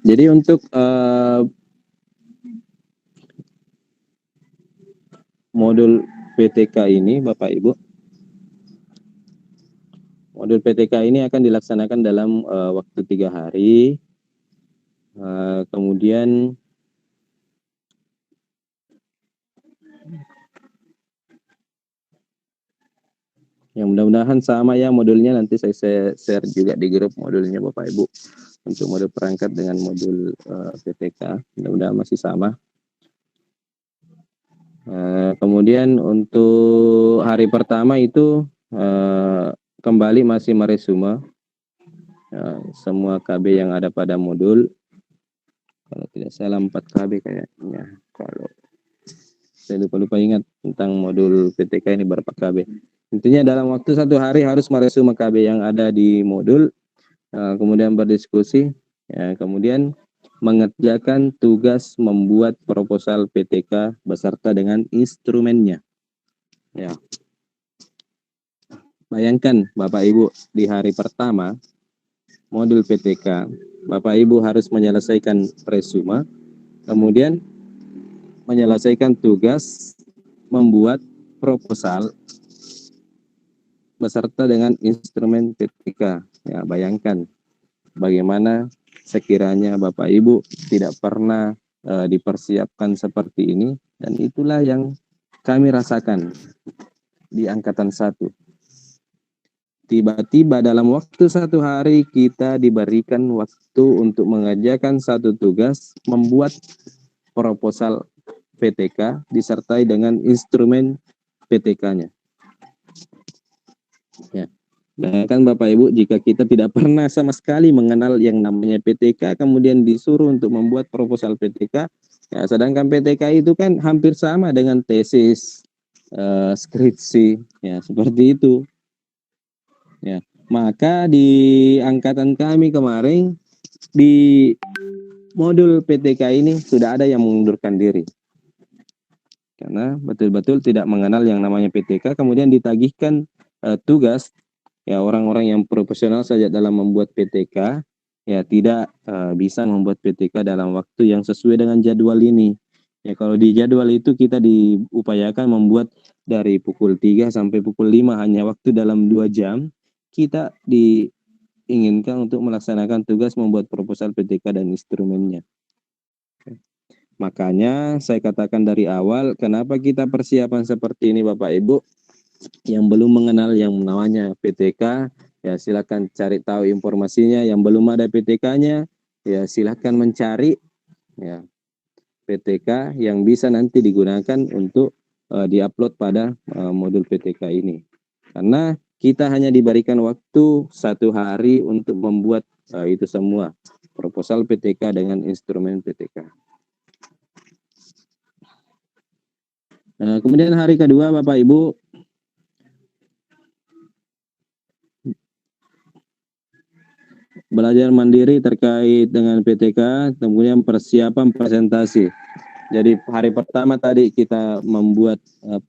Jadi untuk modul PTK ini Bapak Ibu, modul PTK ini akan dilaksanakan dalam waktu 3 hari. Kemudian yang mudah-mudahan sama ya modulnya, nanti saya share juga di grup modulnya Bapak Ibu. Untuk modul perangkat dengan modul PTK, mudah-mudahan masih sama. Kemudian untuk hari pertama itu kembali masih meresume semua KB yang ada pada modul. Kalau tidak salah 4 KB kayaknya. Kalau saya lupa ingat tentang modul PTK ini berapa KB. Intinya dalam waktu 1 hari harus meresume KB yang ada di modul. Kemudian berdiskusi, ya, kemudian mengerjakan tugas membuat proposal PTK beserta dengan instrumennya. Ya. Bayangkan Bapak Ibu, di hari pertama modul PTK, Bapak Ibu harus menyelesaikan resume, kemudian menyelesaikan tugas membuat proposal beserta dengan instrumen PTK. Ya, bayangkan bagaimana sekiranya Bapak Ibu tidak pernah dipersiapkan seperti ini, dan itulah yang kami rasakan di angkatan 1. Tiba-tiba dalam waktu 1 hari kita diberikan waktu untuk mengerjakan 1 tugas membuat proposal PTK disertai dengan instrumen PTK-nya. Ya. Bayangkan Bapak Ibu, jika kita tidak pernah sama sekali mengenal yang namanya PTK, kemudian disuruh untuk membuat proposal PTK, ya, sedangkan PTK itu kan hampir sama dengan tesis, skripsi, ya seperti itu. Ya, maka di angkatan kami kemarin di modul PTK ini sudah ada yang mengundurkan diri karena betul-betul tidak mengenal yang namanya PTK, kemudian ditagihkan tugas. Ya, orang-orang yang profesional saja dalam membuat PTK, ya tidak bisa membuat PTK dalam waktu yang sesuai dengan jadwal ini. Ya, kalau di jadwal itu kita diupayakan membuat dari pukul 3 sampai pukul 5, hanya waktu dalam 2 jam, kita diinginkan untuk melaksanakan tugas membuat proposal PTK dan instrumennya. Makanya saya katakan dari awal, kenapa kita persiapan seperti ini Bapak Ibu? Yang belum mengenal yang namanya PTK, ya silakan cari tahu informasinya. Yang belum ada PTK-nya, ya silakan mencari ya PTK yang bisa nanti digunakan untuk diupload pada modul PTK ini. Karena kita hanya diberikan waktu 1 hari untuk membuat itu semua, proposal PTK dengan instrumen PTK. Kemudian hari kedua Bapak Ibu, belajar mandiri terkait dengan PTK, kemudian persiapan presentasi. Jadi hari pertama tadi kita membuat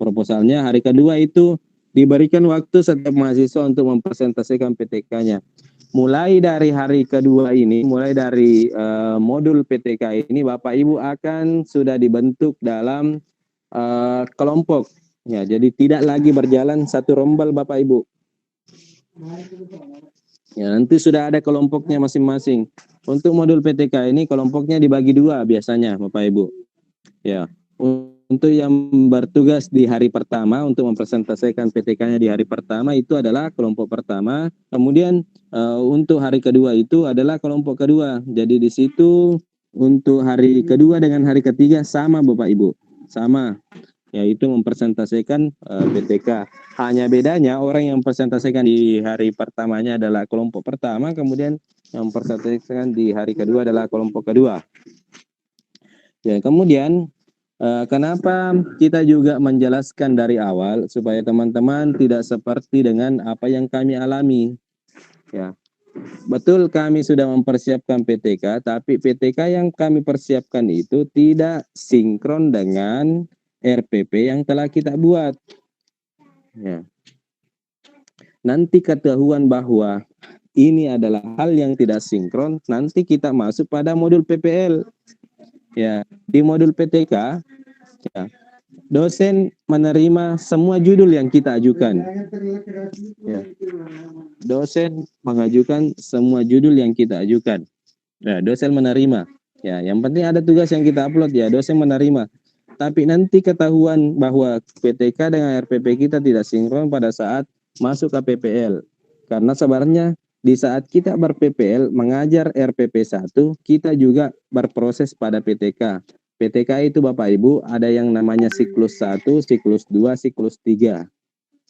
proposalnya, hari kedua itu diberikan waktu setiap mahasiswa untuk mempresentasikan PTK-nya. Mulai dari hari kedua ini, mulai dari modul PTK ini, Bapak Ibu akan sudah dibentuk dalam kelompok. Ya, jadi tidak lagi berjalan satu rombel Bapak Ibu. Ya, nanti sudah ada kelompoknya masing-masing. Untuk modul PTK ini kelompoknya dibagi 2 biasanya Bapak Ibu. Ya, untuk yang bertugas di hari pertama untuk mempresentasikan PTK-nya di hari pertama itu adalah kelompok pertama. Kemudian untuk hari kedua itu adalah kelompok kedua. Jadi di situ untuk hari kedua dengan hari ketiga sama Bapak Ibu. Sama, yaitu mempresentasikan PTK. Hanya bedanya orang yang presentasikan di hari pertamanya adalah kelompok pertama, kemudian yang mempresentasikan di hari kedua adalah kelompok kedua. Ya, kemudian kenapa kita juga menjelaskan dari awal supaya teman-teman tidak seperti dengan apa yang kami alami. Ya, betul kami sudah mempersiapkan PTK, tapi PTK yang kami persiapkan itu tidak sinkron dengan RPP yang telah kita buat. Ya. Nanti ketahuan bahwa ini adalah hal yang tidak sinkron, nanti kita masuk pada modul PPL. Ya, di modul PTK, ya, dosen menerima semua judul yang kita ajukan. Ya. Dosen mengajukan semua judul yang kita ajukan. Nah, dosen menerima. Ya, yang penting ada tugas yang kita upload, ya, dosen menerima. Tapi nanti ketahuan bahwa PTK dengan RPP kita tidak sinkron pada saat masuk ke PPL. Karena sebenarnya di saat kita ber-PPL mengajar RPP 1, kita juga berproses pada PTK. PTK itu Bapak Ibu ada yang namanya siklus 1, siklus 2, siklus 3.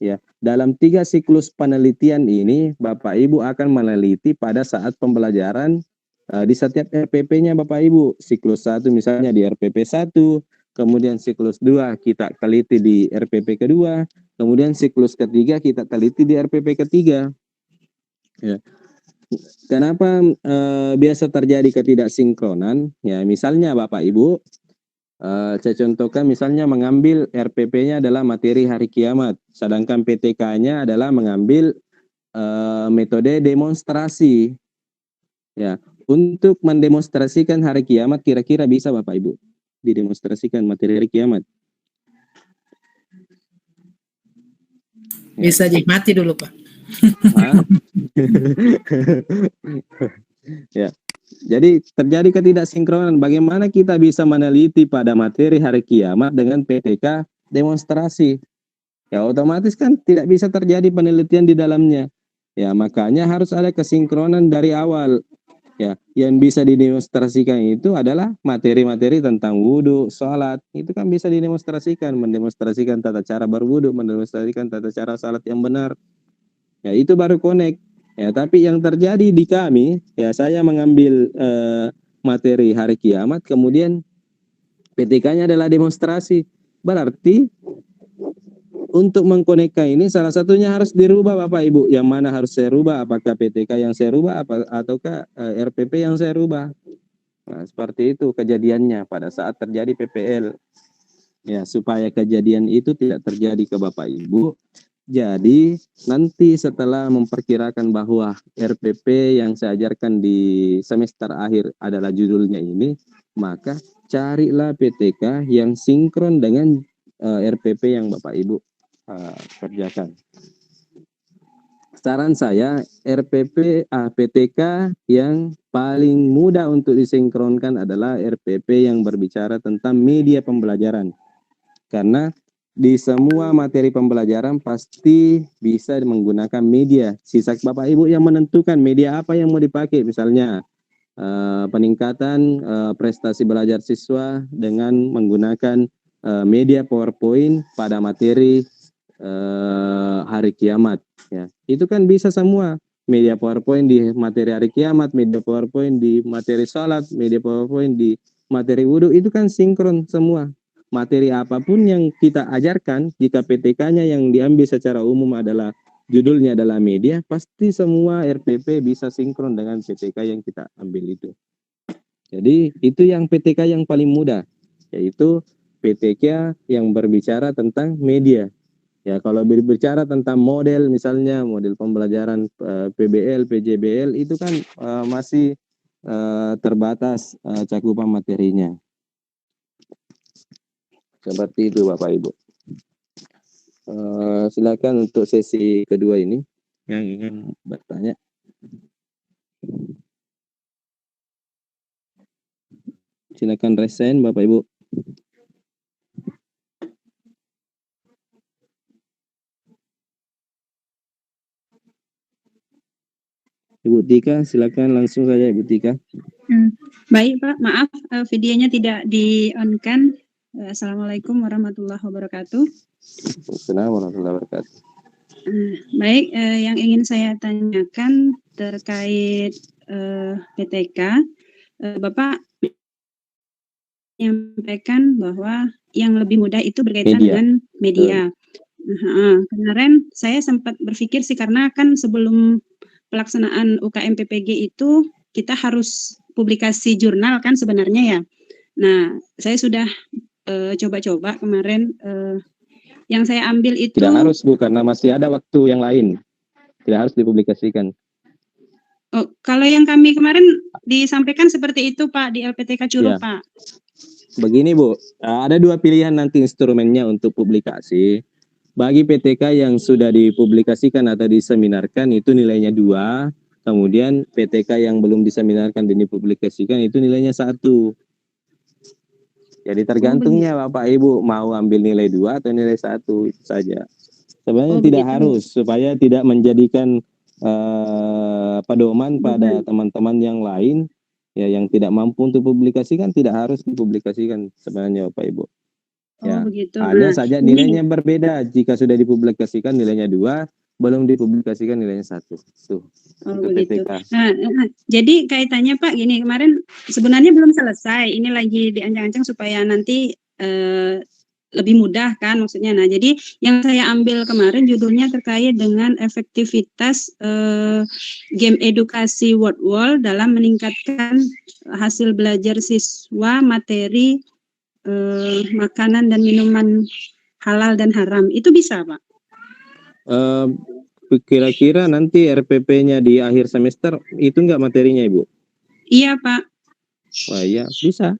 Ya, dalam 3 siklus penelitian ini Bapak Ibu akan meneliti pada saat pembelajaran di setiap RPP-nya Bapak Ibu. Siklus 1 misalnya di RPP 1, kemudian siklus 2 kita teliti di RPP kedua, kemudian siklus ketiga kita teliti di RPP ketiga. Ya. Kenapa biasa terjadi ketidaksinkronan? Ya, misalnya Bapak Ibu, saya contohkan misalnya mengambil RPP-nya adalah materi hari kiamat, sedangkan PTK-nya adalah mengambil metode demonstrasi. Ya, untuk mendemonstrasikan hari kiamat kira-kira bisa Bapak Ibu didemonstrasikan materi hari kiamat? Bisa mati dulu Pak. Ya, jadi terjadi ketidaksinkronan. Bagaimana kita bisa meneliti pada materi hari kiamat dengan PTK demonstrasi? Ya, otomatis kan tidak bisa terjadi penelitian di dalamnya. Ya, makanya harus ada kesinkronan dari awal. Ya, yang bisa didemonstrasikan itu adalah materi-materi tentang wudhu, sholat. Itu kan bisa didemonstrasikan, mendemonstrasikan tata cara berwudhu, mendemonstrasikan tata cara sholat yang benar. Ya itu baru connect. Ya, tapi yang terjadi di kami, ya saya mengambil materi hari kiamat, kemudian PTK-nya adalah demonstrasi. Berarti untuk mengkonekkan ini salah satunya harus dirubah Bapak Ibu. Yang mana harus saya rubah? Apakah PTK yang saya rubah ataukah RPP yang saya rubah? Nah, seperti itu kejadiannya pada saat terjadi PPL. Ya, supaya kejadian itu tidak terjadi ke Bapak Ibu. Jadi nanti setelah memperkirakan bahwa RPP yang saya ajarkan di semester akhir adalah judulnya ini, maka carilah PTK yang sinkron dengan RPP yang Bapak Ibu kerjakan. Saran saya PTK yang paling mudah untuk disinkronkan adalah RPP yang berbicara tentang media pembelajaran. Karena di semua materi pembelajaran pasti bisa menggunakan media. Sisa Bapak Ibu yang menentukan media apa yang mau dipakai. Misalnya peningkatan prestasi belajar siswa dengan menggunakan media PowerPoint pada materi hari kiamat. Ya, itu kan bisa semua. Media PowerPoint di materi hari kiamat, media PowerPoint di materi sholat, media PowerPoint di materi wudhu, itu kan sinkron semua. Materi apapun yang kita ajarkan, jika PTK-nya yang diambil secara umum adalah judulnya adalah media, pasti semua RPP bisa sinkron dengan PTK yang kita ambil itu. Jadi itu yang PTK yang paling mudah, yaitu PTK yang berbicara tentang media. Ya, kalau berbicara tentang model, misalnya model pembelajaran PBL, PJBL, itu kan masih terbatas cakupan materinya. Seperti itu Bapak Ibu. Silakan untuk sesi kedua ini yang ingin bertanya. Silakan resen Bapak Ibu. Ibu Tika, silakan langsung saja Ibu Tika. Baik Pak, maaf videonya tidak di-on-kan. Assalamualaikum warahmatullahi wabarakatuh. Assalamualaikum warahmatullahi wabarakatuh. Baik, yang ingin saya tanyakan terkait PTK, Bapak menyampaikan bahwa yang lebih mudah itu berkaitan dengan media. Kemarin saya sempat berpikir sih, karena kan sebelum pelaksanaan UKM PPG itu kita harus publikasi jurnal kan sebenarnya ya. Nah, saya sudah coba-coba kemarin, yang saya ambil itu tidak harus Bu, karena masih ada waktu yang lain, tidak harus dipublikasikan. Oh, kalau yang kami kemarin disampaikan seperti itu Pak di LPTK Curug ya. Pak. Begini Bu, ada dua pilihan nanti instrumennya untuk publikasi. Bagi PTK yang sudah dipublikasikan atau diseminarkan itu nilainya 2, kemudian PTK yang belum diseminarkan dan dipublikasikan itu nilainya 1. Jadi tergantungnya Bapak Ibu mau ambil nilai 2 atau nilai 1, itu saja. Sebenarnya tidak harus, supaya tidak menjadikan pedoman pada teman-teman yang lain ya yang tidak mampu untuk publikasikan, tidak harus dipublikasikan sebenarnya Bapak Ibu. Ya, hanya saja nilainya berbeda. Jika sudah dipublikasikan nilainya 2, belum dipublikasikan nilainya 1. Tuh. Begitu. Jadi kaitannya Pak gini, kemarin sebenarnya belum selesai. Ini lagi diancang-ancang supaya nanti lebih mudah kan maksudnya. Nah, jadi yang saya ambil kemarin judulnya terkait dengan efektivitas game edukasi WordWall dalam meningkatkan hasil belajar siswa materi makanan dan minuman halal dan haram. Itu bisa Pak? Kira-kira nanti RPP-nya di akhir semester itu enggak materinya Ibu? Iya Pak. Wah iya bisa.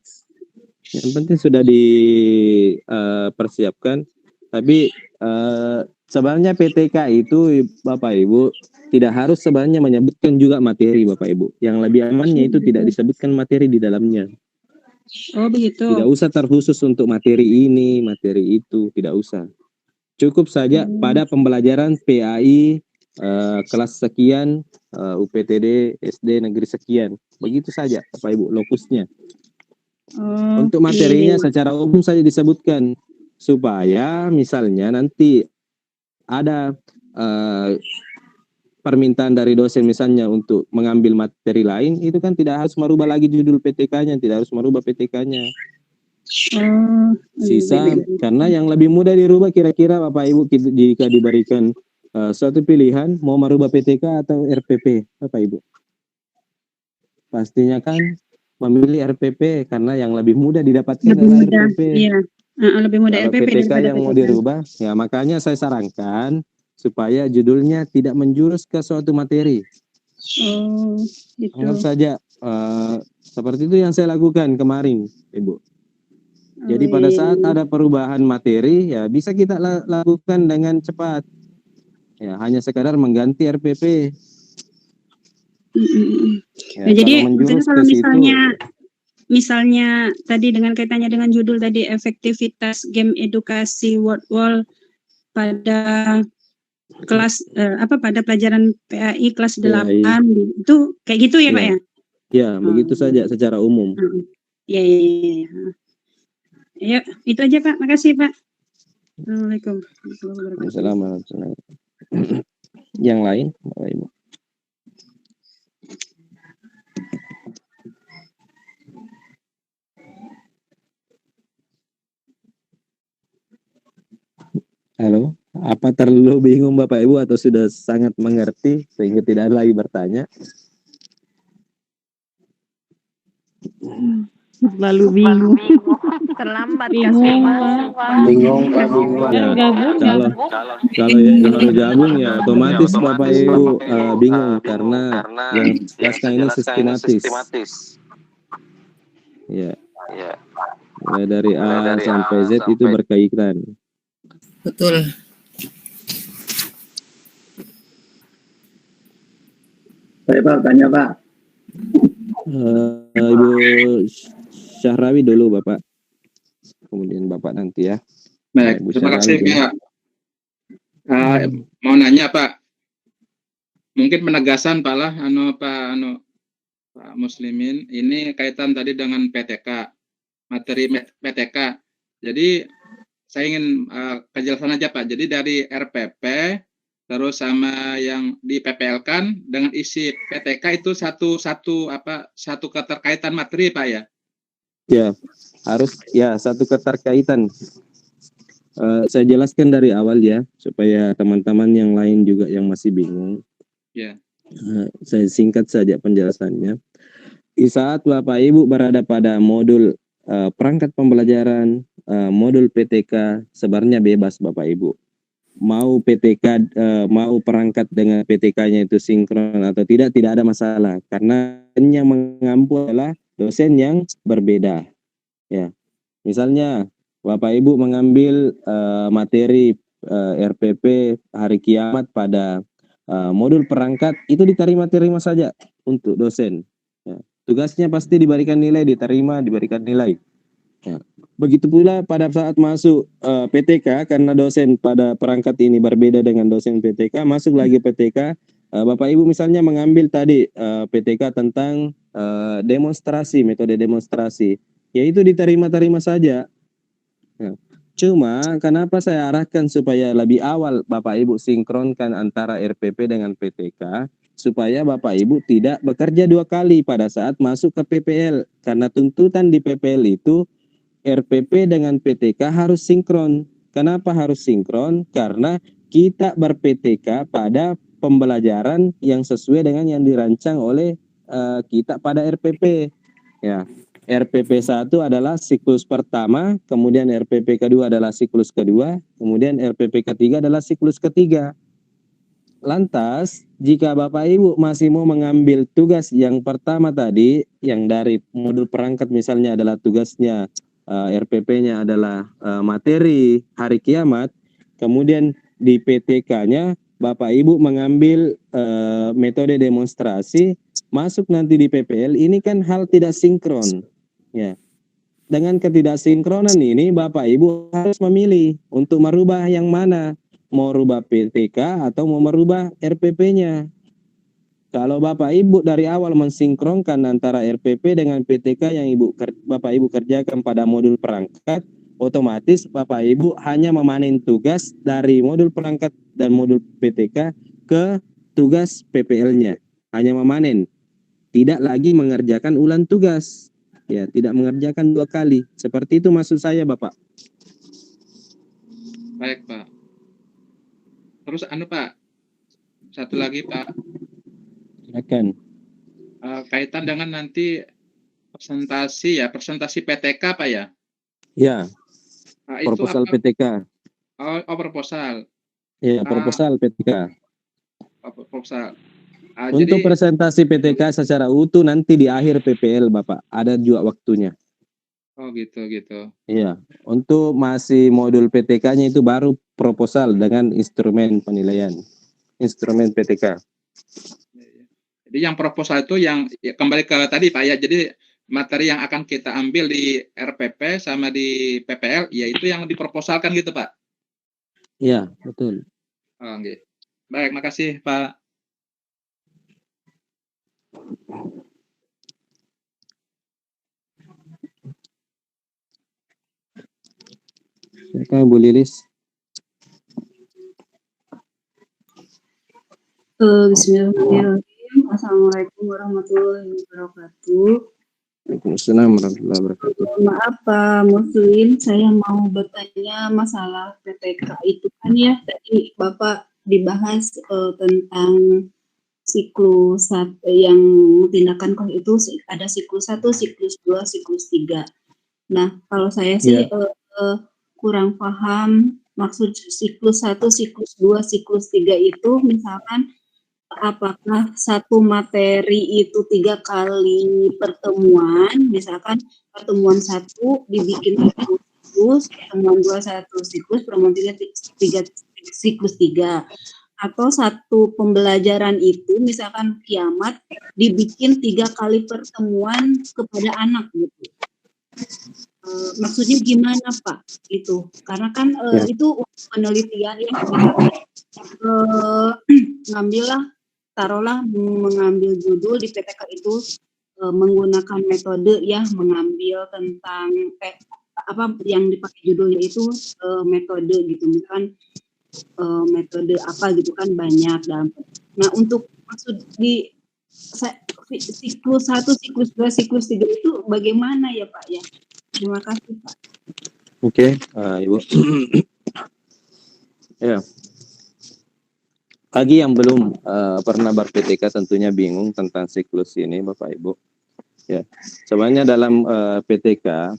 Yang penting sudah dipersiapkan. Tapi sebenarnya PTK itu Bapak Ibu tidak harus sebenarnya menyebutkan juga materi Bapak Ibu. Yang lebih amannya itu tidak disebutkan materi di dalamnya. Oh begitu. Tidak usah terkhusus untuk materi ini, materi itu, tidak usah. Cukup saja pada pembelajaran PAI kelas sekian, UPTD SD negeri sekian. Begitu saja Bapak Ibu lokusnya. Untuk materinya secara umum saja disebutkan, supaya misalnya nanti ada permintaan dari dosen misalnya untuk mengambil materi lain, itu kan tidak harus merubah lagi judul PTK-nya, tidak harus merubah PTK-nya. Sisa karena yang lebih mudah dirubah kira-kira Bapak Ibu jika diberikan suatu pilihan mau merubah PTK atau RPP, Bapak Ibu. Pastinya kan memilih RPP karena yang lebih mudah didapatkan adalah RPP. Iya. Lebih mudah Kalau RPP PTK daripada yang mau PTK. dirubah, ya makanya saya sarankan supaya judulnya tidak menjurus ke suatu materi. Gitu. Anggap saja seperti itu yang saya lakukan kemarin, Ibu. Jadi pada saat ada perubahan materi, ya bisa kita lakukan dengan cepat. Ya, hanya sekadar mengganti RPP. Ya, Nah, jadi kalau menjurus kalau ke situ, misalnya tadi dengan kaitannya dengan judul tadi efektivitas game edukasi World Wall pada kelas pada pelajaran PAI kelas 8 itu kayak gitu ya, Pak ya? Ya, begitu saja secara umum. Ya. Ya, itu aja Pak. Makasih Pak. Assalamualaikum. Assalamualaikum. Yang lain, Bapak Ibu. Halo, apa terlalu bingung Bapak Ibu atau sudah sangat mengerti sehingga tidak ada lagi bertanya? Lalu bingung. Terlambat Bingung, Bingung, Pak. Kalau yang baru gabung ya otomatis Bapak Ibu bingung karena yang jelaskan ini sistematis. Ya. Mulai dari A sampai Z itu berkaitan. Betul. Baik Pak, tanya Pak. Ibu Syahrawi dulu Bapak. Kemudian Bapak nanti ya. Baik, terima kasih Pak. Mau nanya Pak. Mungkin penegasan Pak lah, Pak Muslimin. Ini kaitan tadi dengan PTK, materi PTK. Jadi saya ingin kejelasan aja Pak. Jadi dari RPP terus sama yang di PPL kan dengan isi PTK itu satu keterkaitan materi Pak ya? Ya, harus ya satu keterkaitan. Saya jelaskan dari awal ya supaya teman-teman yang lain juga yang masih bingung. Ya. Saya singkat saja penjelasannya. Di saat Bapak Ibu berada pada modul perangkat pembelajaran, modul PTK, sebenarnya bebas Bapak Ibu. Mau PTK, mau perangkat dengan PTK-nya itu sinkron atau tidak ada masalah. Karena yang mengampu adalah dosen yang berbeda. Ya, misalnya Bapak Ibu mengambil materi RPP hari kiamat pada modul perangkat, itu diterima saja untuk dosen. Ya, tugasnya pasti diberikan nilai, diberikan nilai. Ya. Begitu pula pada saat masuk PTK, karena dosen pada perangkat ini berbeda dengan dosen PTK, masuk lagi PTK, Bapak Ibu misalnya mengambil tadi PTK tentang demonstrasi, metode demonstrasi, yaitu diterima saja. Ya. Cuma kenapa saya arahkan supaya lebih awal Bapak Ibu sinkronkan antara RPP dengan PTK, supaya Bapak Ibu tidak bekerja dua kali pada saat masuk ke PPL, karena tuntutan di PPL itu RPP dengan PTK harus sinkron. Kenapa harus sinkron? Karena kita ber-PTK pada pembelajaran yang sesuai dengan yang dirancang oleh kita pada RPP. Ya, RPP 1 adalah siklus pertama, kemudian RPP kedua adalah siklus kedua, kemudian RPP ketiga adalah siklus ketiga. Lantas, jika Bapak Ibu masih mau mengambil tugas yang pertama tadi, yang dari modul perangkat misalnya adalah tugasnya RPP-nya adalah materi hari kiamat, kemudian di PTK-nya Bapak Ibu mengambil metode demonstrasi, masuk nanti di PPL, ini kan hal tidak sinkron. Ya. Dengan ketidaksinkronan ini Bapak Ibu harus memilih untuk merubah yang mana, mau rubah PTK atau mau merubah RPP-nya. Kalau Bapak Ibu dari awal mensinkronkan antara RPP dengan PTK yang Bapak Ibu kerjakan pada modul perangkat, otomatis Bapak Ibu hanya memanen tugas dari modul perangkat dan modul PTK ke tugas PPL-nya, hanya memanen, tidak lagi mengerjakan ulang tugas. Ya, tidak mengerjakan 2 kali. Seperti itu maksud saya, Bapak. Baik, Pak. Terus Pak, satu lagi Pak, Silakan. kaitan dengan nanti presentasi PTK Pak ya? Ya, Itu proposal apa? PTK. Proposal. Ya, proposal PTK. Proposal. Untuk Jadi presentasi PTK secara utuh nanti di akhir PPL, Bapak. Ada juga waktunya. gitu. Iya, untuk masih modul PTK-nya itu baru proposal dengan instrumen penilaian, instrumen PTK. Jadi yang proposal itu yang kembali ke tadi Pak ya. Jadi materi yang akan kita ambil di RPP sama di PPL, yaitu yang diproposalkan gitu Pak. Iya, betul. Gitu. Baik, makasih Pak. Silakan Bu Lilis. Bismillahirrahmanirrahim. Assalamualaikum warahmatullahi wabarakatuh. Waalaikumsalam warahmatullahi wabarakatuh. Maaf Pak Muslim, saya mau bertanya masalah PTK itu kan ya tadi Bapak dibahas tentang siklus yang tindakan itu ada siklus 1, siklus 2, siklus 3. Nah, kalau saya sih kurang paham maksud siklus 1, siklus 2, siklus 3 itu misalkan apakah satu materi itu 3 kali pertemuan, misalkan pertemuan 1 dibikin satu siklus, pertemuan 2 satu siklus, pertemuan 3 siklus 3. Atau satu pembelajaran itu misalkan kiamat dibikin 3 kali pertemuan kepada anak gitu. Maksudnya gimana Pak itu? Karena kan itu penelitian yang taruhlah mengambil judul di PTK itu menggunakan metode ya, mengambil tentang apa yang dipakai judulnya itu metode gitu, misalkan metode apa gitu kan banyak dalam. Nah, untuk maksud di siklus 1, siklus 2, siklus 3 itu bagaimana ya Pak ya? Terima kasih Pak. Oke, Ibu. Ya. Bagi yang belum pernah ber-PTK tentunya bingung tentang siklus ini Bapak Ibu. Ya, sebenarnya dalam PTK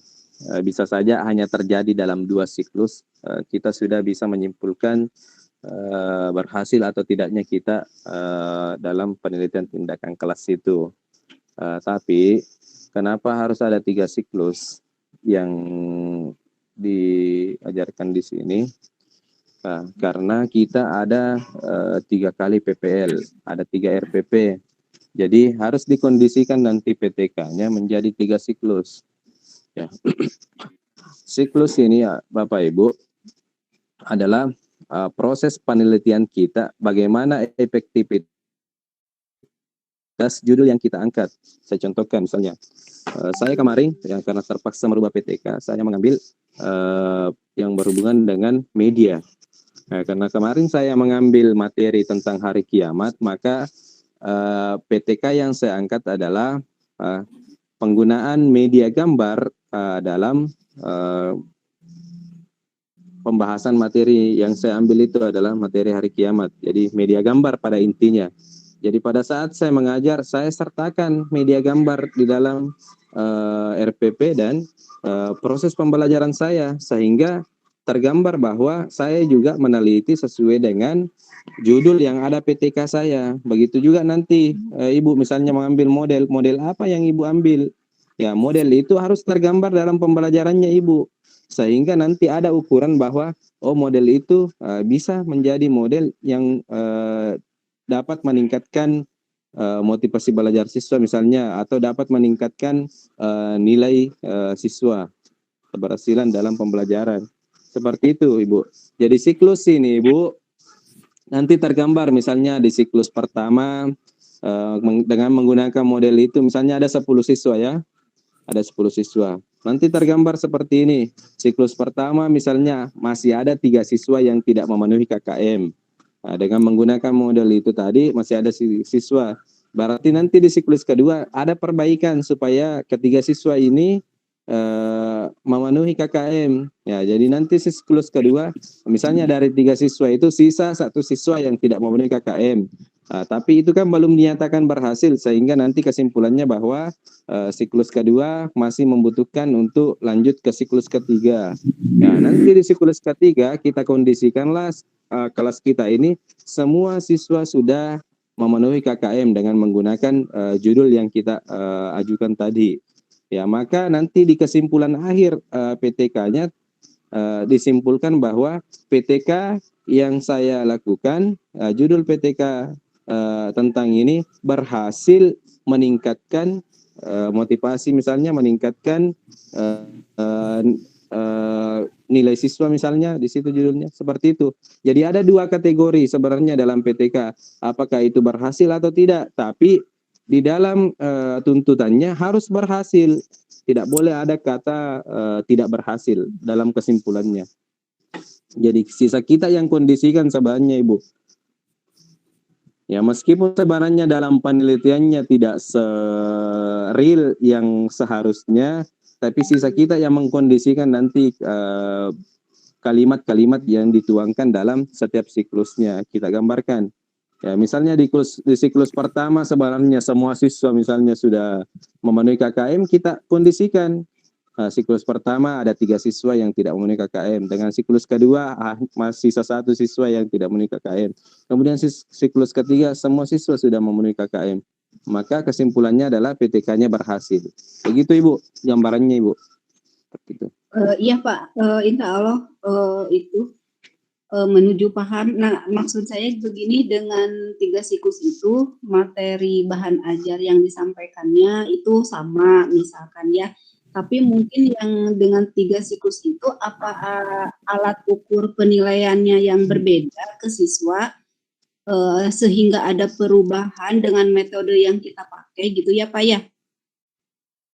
bisa saja hanya terjadi dalam 2 siklus, kita sudah bisa menyimpulkan berhasil atau tidaknya kita dalam penelitian tindakan kelas itu. Tapi kenapa harus ada 3 siklus yang diajarkan di sini? Karena kita ada 3 kali PPL, ada 3 RPP. Jadi harus dikondisikan nanti PTK-nya menjadi 3 siklus. Ya. Siklus ini ya Bapak Ibu adalah proses penelitian kita bagaimana efektivitas judul yang kita angkat. Saya contohkan misalnya, saya kemarin yang karena terpaksa merubah PTK, saya mengambil yang berhubungan dengan media. Nah, karena kemarin saya mengambil materi tentang hari kiamat, maka PTK yang saya angkat adalah penggunaan media gambar dalam pembahasan materi yang saya ambil itu adalah materi hari kiamat. Jadi media gambar pada intinya. Jadi pada saat saya mengajar, saya sertakan media gambar di dalam RPP dan proses pembelajaran saya, sehingga tergambar bahwa saya juga meneliti sesuai dengan judul yang ada PTK saya. Begitu juga nanti Ibu misalnya mengambil model apa yang Ibu ambil. Ya, model itu harus tergambar dalam pembelajarannya Ibu. Sehingga nanti ada ukuran bahwa model itu bisa menjadi model yang dapat meningkatkan motivasi belajar siswa misalnya, atau dapat meningkatkan nilai siswa, keberhasilan dalam pembelajaran. Seperti itu Ibu. Jadi siklus ini Ibu nanti tergambar misalnya di siklus pertama dengan menggunakan model itu, misalnya ada 10 siswa ya. Ada 10 siswa. Nanti tergambar seperti ini. Siklus pertama misalnya masih ada 3 siswa yang tidak memenuhi KKM. Nah, dengan menggunakan model itu tadi masih ada siswa. Berarti nanti di siklus kedua ada perbaikan supaya ketiga siswa ini memenuhi KKM. Ya, jadi nanti siklus kedua, misalnya dari 3 siswa itu sisa 1 siswa yang tidak memenuhi KKM. Tapi itu kan belum dinyatakan berhasil, sehingga nanti kesimpulannya bahwa siklus kedua masih membutuhkan untuk lanjut ke siklus ketiga. Nah, nanti di siklus ketiga kita kondisikanlah kelas kita ini semua siswa sudah memenuhi KKM dengan menggunakan judul yang kita ajukan tadi. Ya, maka nanti di kesimpulan akhir PTK-nya disimpulkan bahwa PTK yang saya lakukan, judul PTK tentang ini berhasil meningkatkan motivasi, misalnya meningkatkan nilai siswa, misalnya di situ judulnya seperti itu. Jadi ada 2 kategori sebenarnya dalam PTK, apakah itu berhasil atau tidak, tapi di dalam tuntutannya harus berhasil, tidak boleh ada kata tidak berhasil dalam kesimpulannya. Jadi sisa kita yang kondisikan sebenarnya, Ibu. Ya, meskipun sebenarnya dalam penelitiannya tidak real yang seharusnya, tapi sisa kita yang mengkondisikan nanti kalimat-kalimat yang dituangkan dalam setiap siklusnya kita gambarkan. Ya, misalnya di siklus pertama sebenarnya semua siswa misalnya sudah memenuhi KKM, kita kondisikan. Siklus pertama ada 3 siswa yang tidak memenuhi KKM. Dengan siklus kedua masih sisa 1 siswa yang tidak memenuhi KKM. Kemudian siklus ketiga semua siswa sudah memenuhi KKM. Maka kesimpulannya adalah PTK-nya berhasil. Begitu Ibu, gambarannya Ibu. Begitu. Iya Pak, insya Allah itu menuju paham. Nah, maksud saya begini, dengan 3 siklus itu materi bahan ajar yang disampaikannya itu sama misalkan ya. Tapi mungkin yang dengan 3 siklus itu apa alat ukur penilaiannya yang berbeda ke siswa sehingga ada perubahan dengan metode yang kita pakai gitu ya Pak ya?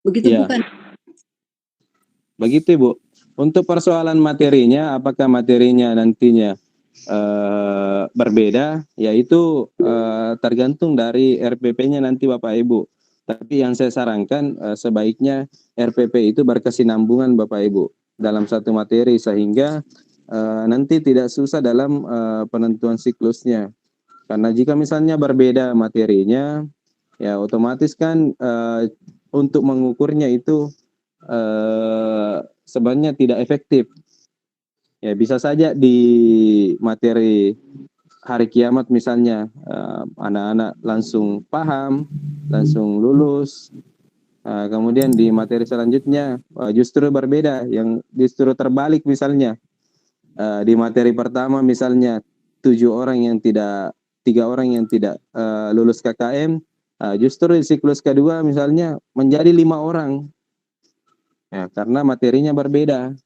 Begitu ya. Bukan? Begitu Ibu. Untuk persoalan materinya, apakah materinya nantinya berbeda, yaitu tergantung dari RPP-nya nanti Bapak Ibu. Tapi yang saya sarankan sebaiknya RPP itu berkesinambungan Bapak Ibu dalam satu materi, sehingga nanti tidak susah dalam penentuan siklusnya. Karena jika misalnya berbeda materinya, ya otomatis kan untuk mengukurnya itu sebenarnya tidak efektif. Ya, bisa saja di materi hari kiamat misalnya anak-anak langsung paham, langsung lulus. Kemudian di materi selanjutnya justru berbeda, yang justru terbalik misalnya. Di materi pertama misalnya 3 orang yang tidak lulus KKM, justru di siklus kedua misalnya menjadi 5 orang. Ya, karena materinya berbeda.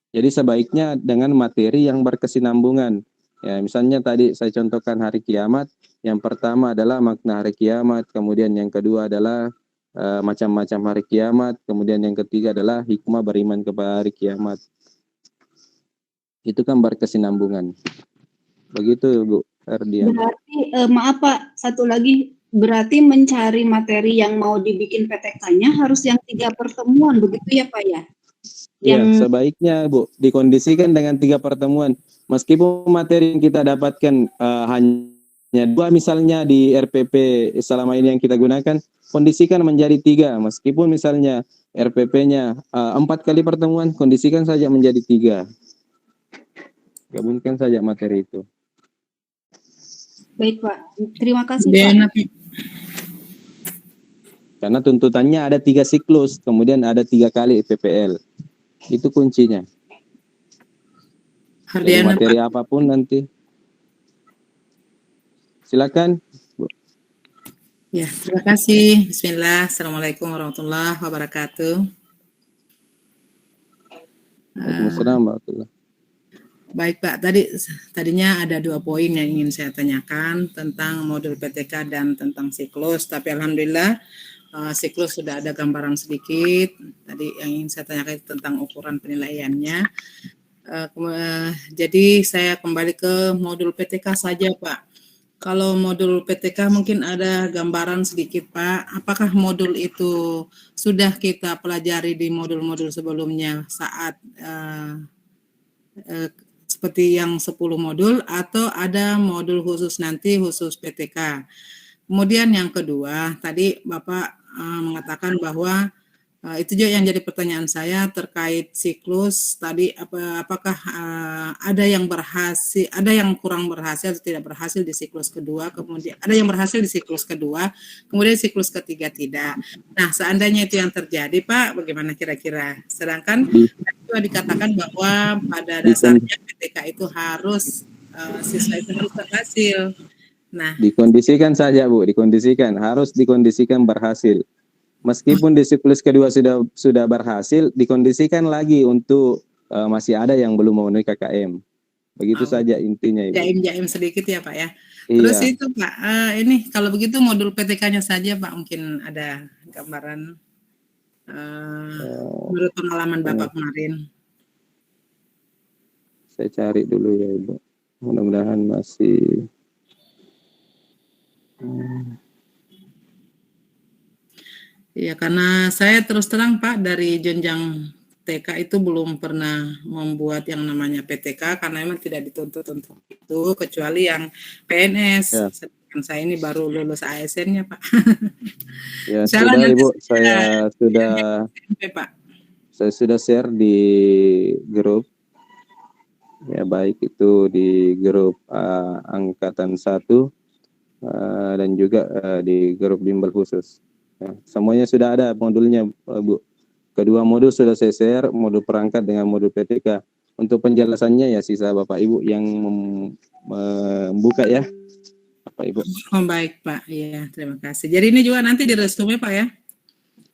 Jadi sebaiknya dengan materi yang berkesinambungan. Ya, misalnya tadi saya contohkan hari kiamat, yang pertama adalah makna hari kiamat, kemudian yang kedua adalah macam-macam hari kiamat, kemudian yang ketiga adalah hikmah beriman kepada hari kiamat. Itu kan berkesinambungan. Begitu Bu Erdian. Berarti maaf Pak, satu lagi, berarti mencari materi yang mau dibikin PTK-nya harus yang 3 pertemuan, begitu ya Pak ya? Ya, sebaiknya Bu dikondisikan dengan 3 pertemuan. Meskipun materi yang kita dapatkan hanya 2 misalnya di RPP selama ini yang kita gunakan, kondisikan menjadi 3. Meskipun misalnya RPP-nya 4 kali pertemuan, kondisikan saja menjadi 3. Gabungkan saja materi itu. Baik Pak, terima kasih Pak. Karena tuntutannya ada 3 siklus, kemudian ada 3 kali PPL. Itu kuncinya. Jadi materi apapun nanti. Silakan. Bu. Ya, terima kasih. Bismillah. Assalamualaikum warahmatullahi wabarakatuh. Waalaikumsalam warahmatullahi. Baik Pak, tadinya ada 2 poin yang ingin saya tanyakan tentang modul PTK dan tentang siklus, tapi alhamdulillah siklus sudah ada gambaran sedikit. Tadi yang ingin saya tanyakan tentang ukuran penilaiannya. Jadi saya kembali ke modul PTK saja, Pak. Kalau modul PTK mungkin ada gambaran sedikit, Pak. Apakah modul itu sudah kita pelajari di modul-modul sebelumnya saat seperti yang 10 modul atau ada modul khusus nanti khusus PTK. Kemudian yang kedua, tadi Bapak mengatakan bahwa itu juga yang jadi pertanyaan saya terkait siklus tadi apakah ada yang berhasil, ada yang kurang berhasil atau tidak berhasil di siklus kedua, kemudian ada yang berhasil di siklus kedua, kemudian siklus ketiga tidak. Nah, seandainya itu yang terjadi, Pak, bagaimana kira-kira? Sedangkan juga dikatakan bahwa pada dasarnya PTK itu harus siswa itu harus berhasil. Nah, dikondisikan saja, Bu, harus dikondisikan berhasil. Meskipun di siklus kedua sudah berhasil, dikondisikan lagi untuk masih ada yang belum memenuhi KKM. Begitu saja intinya, Ibu. Jaim-jaim sedikit ya, Pak ya. Iya. Terus itu Pak, ini kalau begitu modul PTK-nya saja Pak, mungkin ada gambaran menurut pengalaman Bapak kemarin. Saya cari dulu ya, Ibu. Mudah-mudahan masih. Iya, karena saya terus terang Pak dari jenjang TK itu belum pernah membuat yang namanya PTK karena memang tidak dituntut untuk itu kecuali yang PNS. Ya. Sedangkan saya ini baru lulus ASN-nya Pak. Ya, sudah Ibu, saya sudah share di grup. Ya, baik itu di grup angkatan 1 dan juga di grup bimbel khusus. Ya, semuanya sudah ada modulnya, Bu. Kedua modul sudah saya share, modul perangkat dengan modul PTK. Untuk penjelasannya ya sisa Bapak Ibu yang membuka ya, Bapak Ibu. Oh, baik Pak, iya terima kasih. Jadi ini juga nanti di resume Pak ya?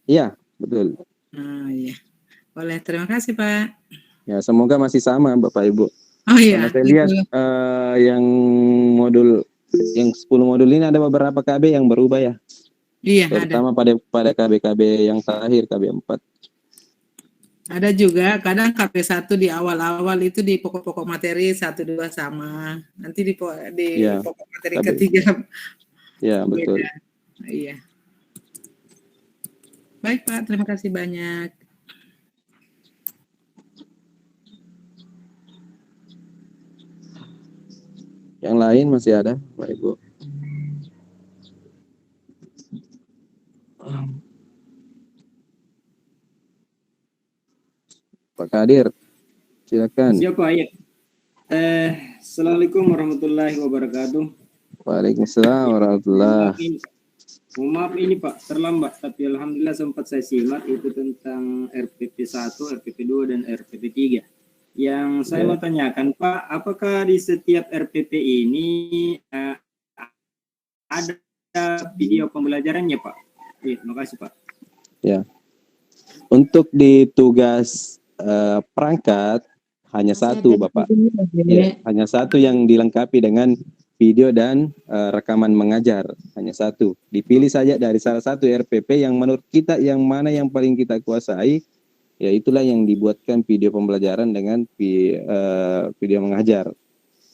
Iya, betul. Iya, boleh, terima kasih Pak. Ya, semoga masih sama Bapak Ibu. Oh iya. Karena saya lihat yang modul yang 10 modul ini ada beberapa KB yang berubah ya. Iya, terutama pada KB-KB yang terakhir, KB 4. Ada juga kadang KB1 di awal-awal itu di pokok-pokok materi 1 2 sama. Nanti di pokok materi KB ketiga. Ya, betul. Iya. Baik Pak, terima kasih banyak. Yang lain masih ada, Pak Ibu? Pak Kadir, silakan. Siapa ya? Assalamualaikum warahmatullahi wabarakatuh. Waalaikumsalam warahmatullahi. Maaf ini Pak, terlambat, tapi alhamdulillah sempat saya simak itu tentang RPP 1, RPP 2 dan RPP 3. Yang saya mau tanyakan Pak, apakah di setiap RPP ini ada video pembelajarannya Pak? Ya, terima kasih Pak. Ya. Untuk di tugas perangkat hanya satu Bapak. Ya, hanya satu yang dilengkapi dengan video dan rekaman mengajar, hanya satu. Dipilih saja dari salah satu RPP yang menurut kita yang mana yang paling kita kuasai, ya itulah yang dibuatkan video pembelajaran dengan video mengajar.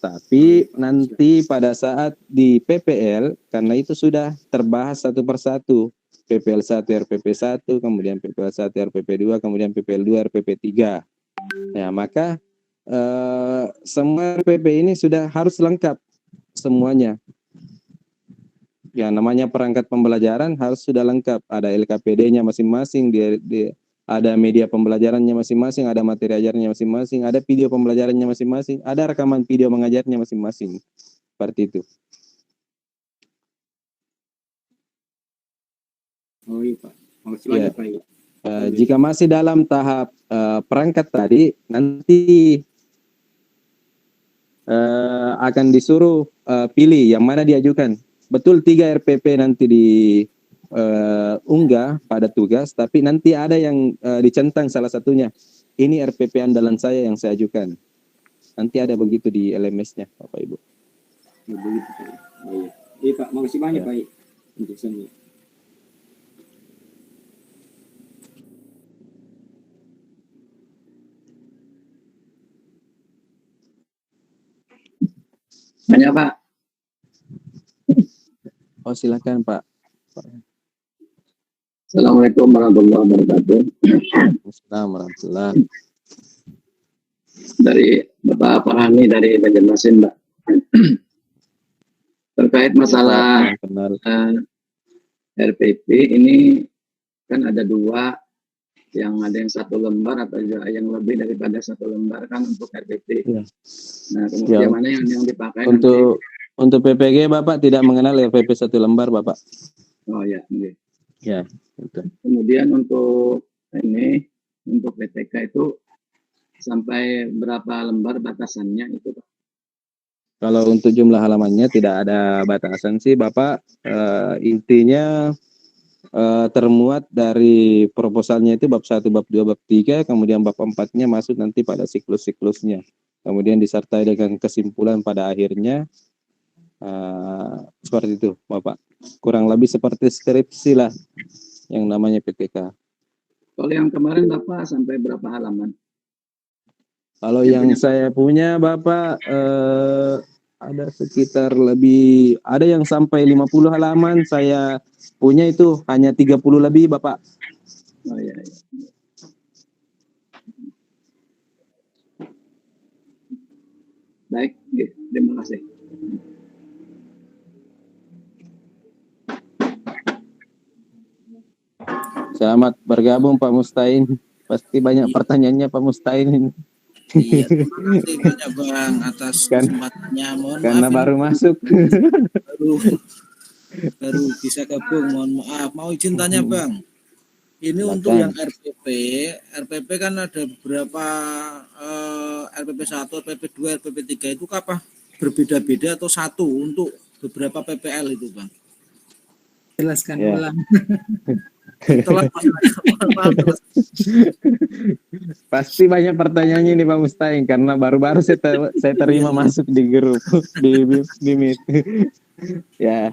Tapi nanti pada saat di PPL, karena itu sudah terbahas satu persatu, PPL 1 RPP 1, kemudian PPL 1 RPP 2, kemudian PPL 2 RPP 3. Ya, maka semua RPP ini sudah harus lengkap semuanya. Ya, namanya perangkat pembelajaran harus sudah lengkap. Ada LKPD-nya masing-masing, ada media pembelajarannya masing-masing, ada materi ajarnya masing-masing, ada video pembelajarannya masing-masing, ada rekaman video mengajarnya masing-masing. Seperti itu. Oh iya Pak. Makasih banyak Pak. Jika masih dalam tahap perangkat tadi, nanti akan disuruh pilih yang mana diajukan. Betul 3 RPP nanti unggah pada tugas, tapi nanti ada yang dicentang salah satunya. Ini RPP andalan saya yang saya ajukan. Nanti ada begitu di LMS-nya, Bapak Ibu. Begitu Pak. Iya Pak, makasih banyak Pak. Untuk semua. Banyak Pak. Oh silakan Pak. Assalamualaikum warahmatullahi wabarakatuh. Assalamualaikum warahmatullahi. Dari Bapak Farhani dari Banjarmasin, Mbak. Terkait masalah RPP ini kan ada dua, yang ada yang 1 lembar atau yang lebih daripada 1 lembar kan untuk RPP. Ya. Nah, kemudian mana yang dipakai untuk nanti? Untuk PPG Bapak tidak mengenal RPP 1 lembar Bapak. Oh ya, okay. Ya, itu. Kemudian untuk ini, untuk PTK itu sampai berapa lembar batasannya itu Pak? Kalau untuk jumlah halamannya tidak ada batasan sih Bapak. Intinya termuat dari proposalnya itu bab 1, bab 2, bab 3, kemudian bab 4-nya masuk nanti pada siklus-siklusnya. Kemudian disertai dengan kesimpulan pada akhirnya. Seperti itu Bapak. Kurang lebih seperti skripsi lah yang namanya PTK. Kalau yang kemarin Bapak sampai berapa halaman? Kalau yang saya punya Bapak ada sekitar lebih, ada yang sampai 50 halaman, saya punya itu hanya 30 lebih Bapak. Oh iya, iya. Baik, terima kasih. Selamat bergabung Pak Mustain. Pasti banyak pertanyaannya Pak Mustain. Iya, terima kasih banyak Bang atas kesempatannya. Mohon karena maaf baru masuk. baru bisa gabung, mohon maaf. Mau izin tanya Bang. Ini Silakan. untuk yang RPP kan ada beberapa RPP 1, RPP 2, RPP 3 itu apa? Berbeda-beda atau satu untuk beberapa PPL itu Bang? Jelaskan ulang. Pasti banyak pertanyaannya nih Pak Mustain karena baru-baru saya terima masuk di grup di Meet. Ya,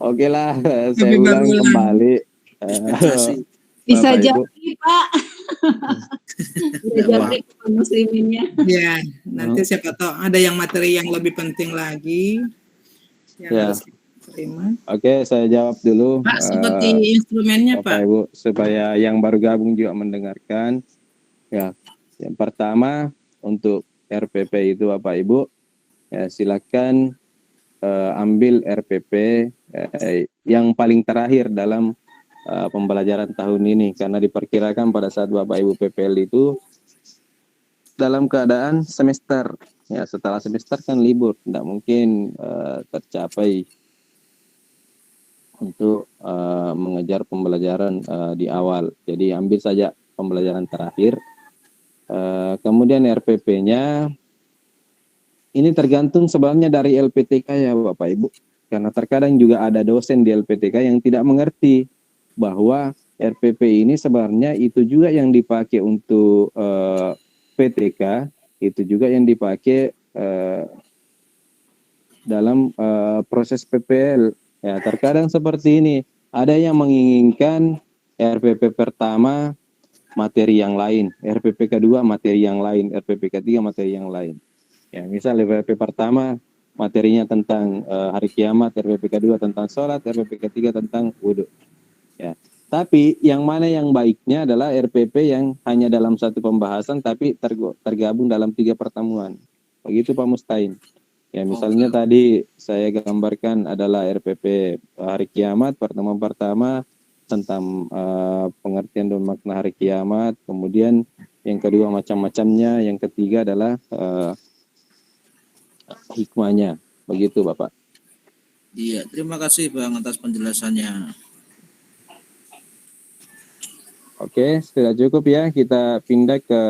oke lah, saya ulang kembali. Bisa Bapak, jadi Pak. Bisa jadi Pak Musliminnya. Ya, nanti siapa tahu ada yang materi yang lebih penting lagi yang harus terima. Oke, saya jawab dulu. Pak, seperti instrumennya Bapak Pak. Ibu, supaya yang baru gabung juga mendengarkan. Ya, yang pertama untuk RPP itu Bapak Ibu, ya silakan ambil RPP yang paling terakhir dalam pembelajaran tahun ini, karena diperkirakan pada saat Bapak Ibu PPL itu dalam keadaan semester. Ya, setelah semester kan libur, tidak mungkin tercapai untuk mengejar pembelajaran di awal. Jadi ambil saja pembelajaran terakhir. Kemudian RPP-nya ini tergantung sebenarnya dari LPTK ya Bapak Ibu. Karena terkadang juga ada dosen di LPTK yang tidak mengerti bahwa RPP ini sebenarnya itu juga yang dipakai untuk PTK, itu juga yang dipakai dalam proses PPL. Ya, terkadang seperti ini, ada yang menginginkan RPP pertama materi yang lain, RPP kedua materi yang lain, RPP ketiga materi yang lain. Ya, misal RPP pertama materinya tentang hari kiamat, RPP kedua tentang sholat, RPP ketiga tentang wudhu. Ya, tapi yang mana yang baiknya adalah RPP yang hanya dalam satu pembahasan tapi tergabung dalam 3 pertemuan. Begitu Pak Mustain. Ya, misalnya tadi saya gambarkan adalah RPP hari kiamat, pertemuan pertama tentang pengertian dan makna hari kiamat, kemudian yang kedua macam-macamnya, yang ketiga adalah hikmahnya. Begitu Bapak. Iya, terima kasih Bang atas penjelasannya. Oke, sudah cukup ya, kita pindah ke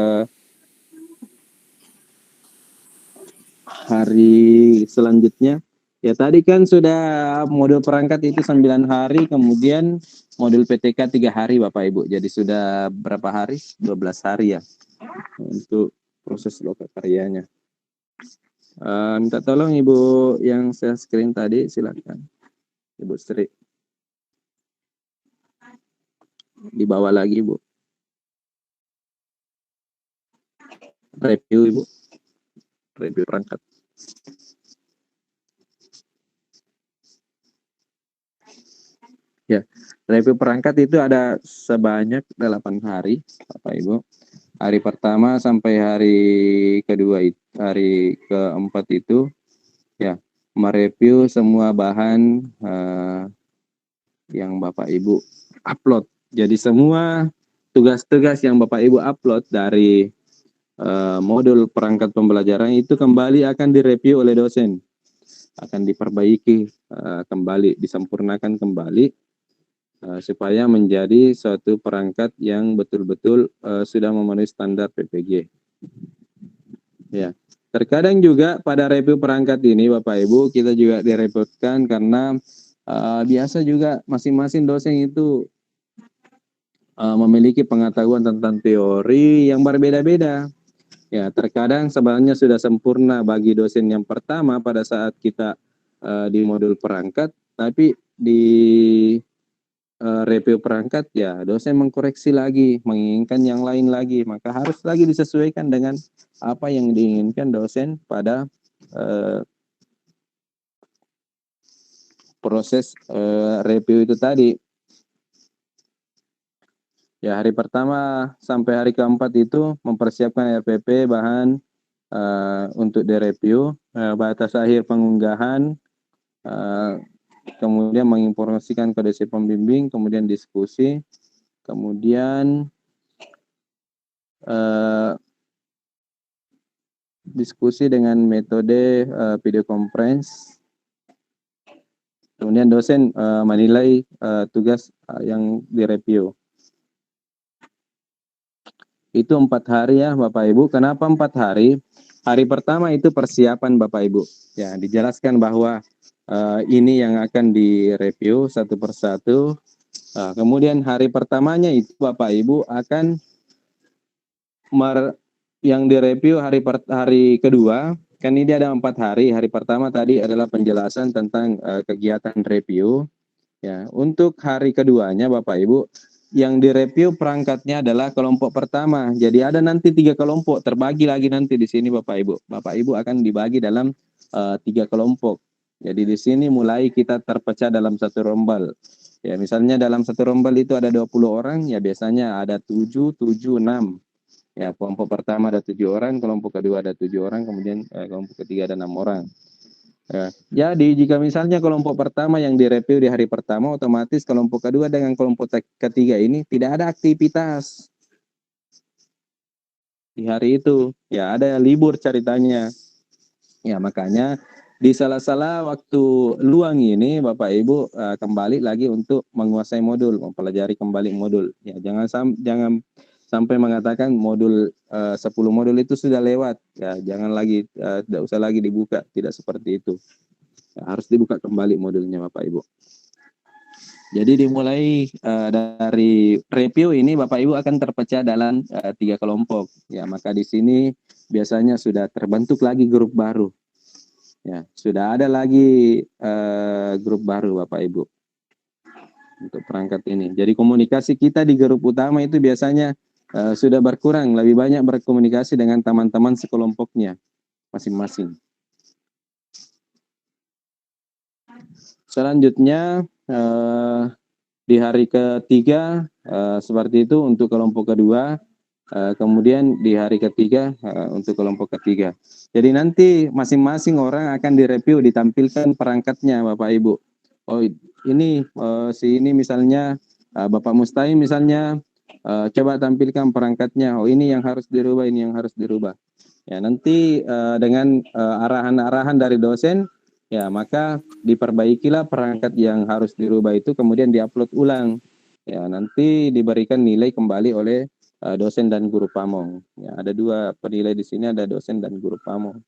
hari selanjutnya. Ya tadi kan sudah modul perangkat itu 9 hari, kemudian modul PTK 3 hari Bapak Ibu. Jadi sudah berapa hari? 12 hari ya untuk proses lokakaryanya. Minta tolong Ibu yang share screen tadi, silakan Ibu Sri. Dibawa lagi Bu. Review Ibu. Review perangkat. Ya, review perangkat itu ada sebanyak 8 hari, Bapak Ibu. Hari pertama sampai hari kedua, hari keempat itu, ya, mereview semua bahan yang Bapak Ibu upload. Jadi semua tugas-tugas yang Bapak Ibu upload dari modul perangkat pembelajaran itu kembali akan direview oleh dosen, akan diperbaiki kembali, disempurnakan kembali, supaya menjadi suatu perangkat yang betul-betul sudah memenuhi standar PPG. Ya, terkadang juga pada review perangkat ini, Bapak Ibu, kita juga direpotkan karena biasa juga masing-masing dosen itu memiliki pengetahuan tentang teori yang berbeda-beda. Ya, terkadang sebenarnya sudah sempurna bagi dosen yang pertama pada saat kita di modul perangkat, tapi di review perangkat ya dosen mengkoreksi lagi, menginginkan yang lain lagi, maka harus lagi disesuaikan dengan apa yang diinginkan dosen pada proses review itu tadi. Ya, hari pertama sampai hari keempat itu mempersiapkan RPP bahan untuk direview, batas akhir pengunggahan, kemudian menginformasikan ke dosen pembimbing, kemudian diskusi, kemudian diskusi dengan metode video conference, kemudian dosen menilai tugas yang direview. Itu 4 hari ya Bapak Ibu. Kenapa 4 hari? Hari pertama itu persiapan Bapak Ibu. Ya, dijelaskan bahwa ini yang akan direview satu persatu. Kemudian hari pertamanya itu Bapak Ibu akan yang direview hari kedua. Kan ini ada 4 hari. Hari pertama tadi adalah penjelasan tentang kegiatan review. Ya, untuk hari keduanya Bapak Ibu, yang direview perangkatnya adalah kelompok pertama. Jadi ada nanti 3 kelompok, terbagi lagi nanti di sini Bapak Ibu. Bapak Ibu akan dibagi dalam 3 kelompok. Jadi di sini mulai kita terpecah dalam satu rombel. Ya, misalnya dalam satu rombel itu ada 20 orang, ya biasanya ada 7, 7, 6. Ya, kelompok pertama ada 7 orang, kelompok kedua ada 7 orang, kemudian kelompok ketiga ada 6 orang. Ya, jadi jika misalnya kelompok pertama yang direview di hari pertama, otomatis kelompok kedua dengan kelompok ketiga ini tidak ada aktivitas di hari itu. Ya, ada libur ceritanya. Ya, makanya di sela-sela waktu luang ini Bapak Ibu kembali lagi untuk menguasai modul, mempelajari kembali modul. Ya, jangan sampai mengatakan modul 10 modul itu sudah lewat. Ya, jangan lagi tidak usah lagi dibuka, tidak seperti itu. Ya, harus dibuka kembali modulnya Bapak Ibu. Jadi dimulai dari review ini Bapak Ibu akan terpecah dalam 3 kelompok. Ya, maka di sini biasanya sudah terbentuk lagi grup baru. Ya, sudah ada lagi grup baru Bapak Ibu untuk perangkat ini. Jadi komunikasi kita di grup utama itu biasanya sudah berkurang, lebih banyak berkomunikasi dengan teman-teman sekelompoknya masing-masing. Selanjutnya di hari ketiga seperti itu untuk kelompok kedua, kemudian di hari ketiga untuk kelompok ketiga. Jadi nanti masing-masing orang akan direview, ditampilkan perangkatnya Bapak Ibu. Oh ini si ini misalnya Bapak Mustahim misalnya, coba tampilkan perangkatnya. Oh ini yang harus dirubah, ini yang harus dirubah. Ya, nanti dengan arahan-arahan dari dosen, ya maka diperbaikilah perangkat yang harus dirubah itu, kemudian diupload ulang. Ya, nanti diberikan nilai kembali oleh dosen dan guru pamong. Ya, ada 2 penilai di sini, ada dosen dan guru pamong.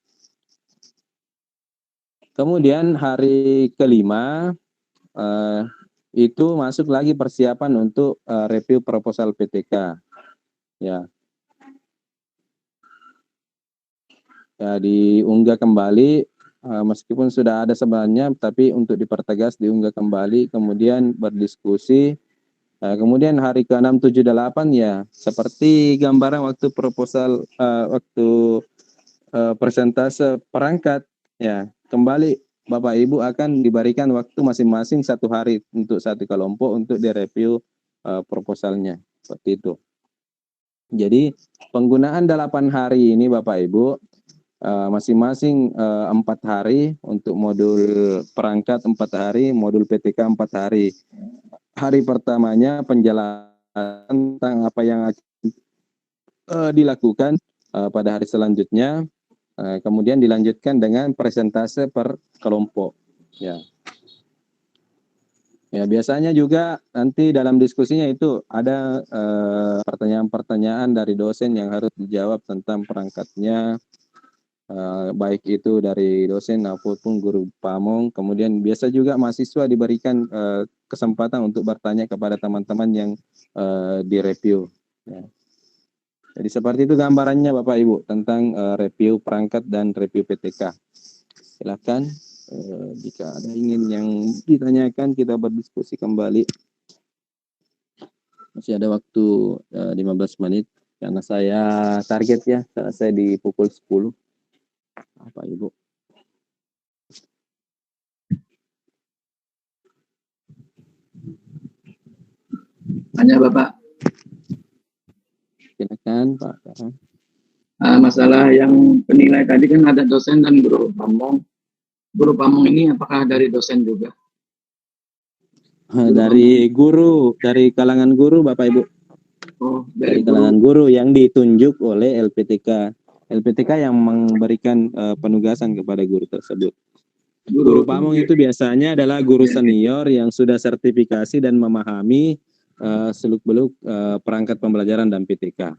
Kemudian hari kelima itu masuk lagi persiapan untuk review proposal PTK. Ya. Ya, diunggah kembali meskipun sudah ada sebenarnya, tapi untuk dipertegas diunggah kembali, kemudian berdiskusi. Kemudian hari ke-6, 7, 8 ya seperti gambaran waktu proposal waktu persentase perangkat ya, kembali Bapak Ibu akan diberikan waktu masing-masing 1 hari untuk satu kelompok untuk direview proposalnya, seperti itu. Jadi penggunaan 8 hari ini Bapak Ibu masing-masing 4 hari untuk modul perangkat 4 hari, modul PTK 4 hari. Hari pertamanya penjelasan tentang apa yang akan dilakukan pada hari selanjutnya, kemudian dilanjutkan dengan presentase per kelompok. Ya, biasanya juga nanti dalam diskusinya itu ada pertanyaan-pertanyaan dari dosen yang harus dijawab tentang perangkatnya, baik itu dari dosen maupun guru pamong. Kemudian biasa juga mahasiswa diberikan kesempatan untuk bertanya kepada teman-teman yang direview. Ya. Jadi seperti itu gambarannya Bapak Ibu tentang review perangkat dan review PTK. Silakan jika ada ingin yang ditanyakan kita berdiskusi kembali. Masih ada waktu 15 menit karena saya target ya selesai di pukul 10. Bapak Ibu. Tanya Bapak. Silakan Pak. Masalah yang penilai tadi kan ada dosen dan guru pamong. Guru pamong ini apakah dari dosen juga? Dari guru, dari kalangan guru Bapak Ibu. Oh, dari kalangan guru yang ditunjuk oleh LPTK. LPTK yang memberikan penugasan kepada guru tersebut. Guru pamong itu biasanya adalah guru senior yang sudah sertifikasi dan memahami seluk-beluk perangkat pembelajaran dan PTK.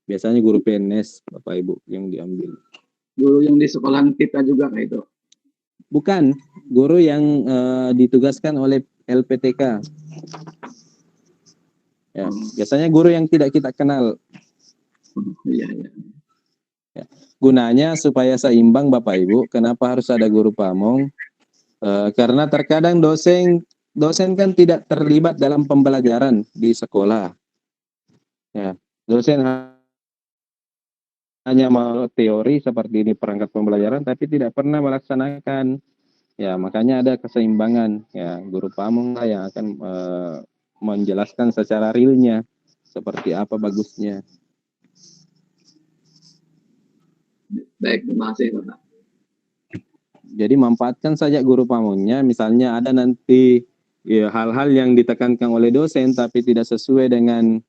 Biasanya guru PNS Bapak Ibu yang diambil. Guru yang di sekolahan kita juga kayak itu? Bukan, guru yang ditugaskan oleh LPTK. Ya, biasanya guru yang tidak kita kenal. Iya. Ya. Gunanya supaya seimbang Bapak Ibu. Kenapa harus ada guru pamong? Karena terkadang dosen kan tidak terlibat dalam pembelajaran di sekolah. Ya, dosen hanya mau teori seperti ini perangkat pembelajaran, tapi tidak pernah melaksanakan. Ya, makanya ada keseimbangan. Ya, guru pamong lah yang akan menjelaskan secara realnya seperti apa bagusnya. Baik, terima kasih Bapak. Jadi manfaatkan saja guru pamongnya. Misalnya ada nanti ya, hal-hal yang ditekankan oleh dosen tapi tidak sesuai dengan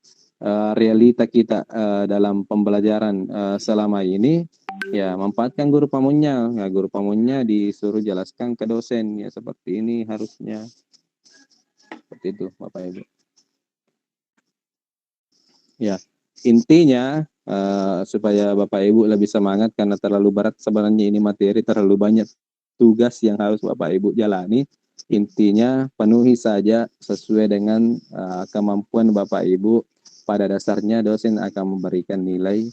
realita kita dalam pembelajaran selama ini, ya manfaatkan guru pamongnya. Ya, guru pamongnya disuruh jelaskan ke dosen ya seperti ini harusnya. Seperti itu Bapak Ibu. Ya, intinya supaya Bapak Ibu lebih semangat karena terlalu berat sebenarnya ini materi, terlalu banyak tugas yang harus Bapak Ibu jalani. Intinya penuhi saja sesuai dengan kemampuan Bapak Ibu. Pada dasarnya dosen akan memberikan nilai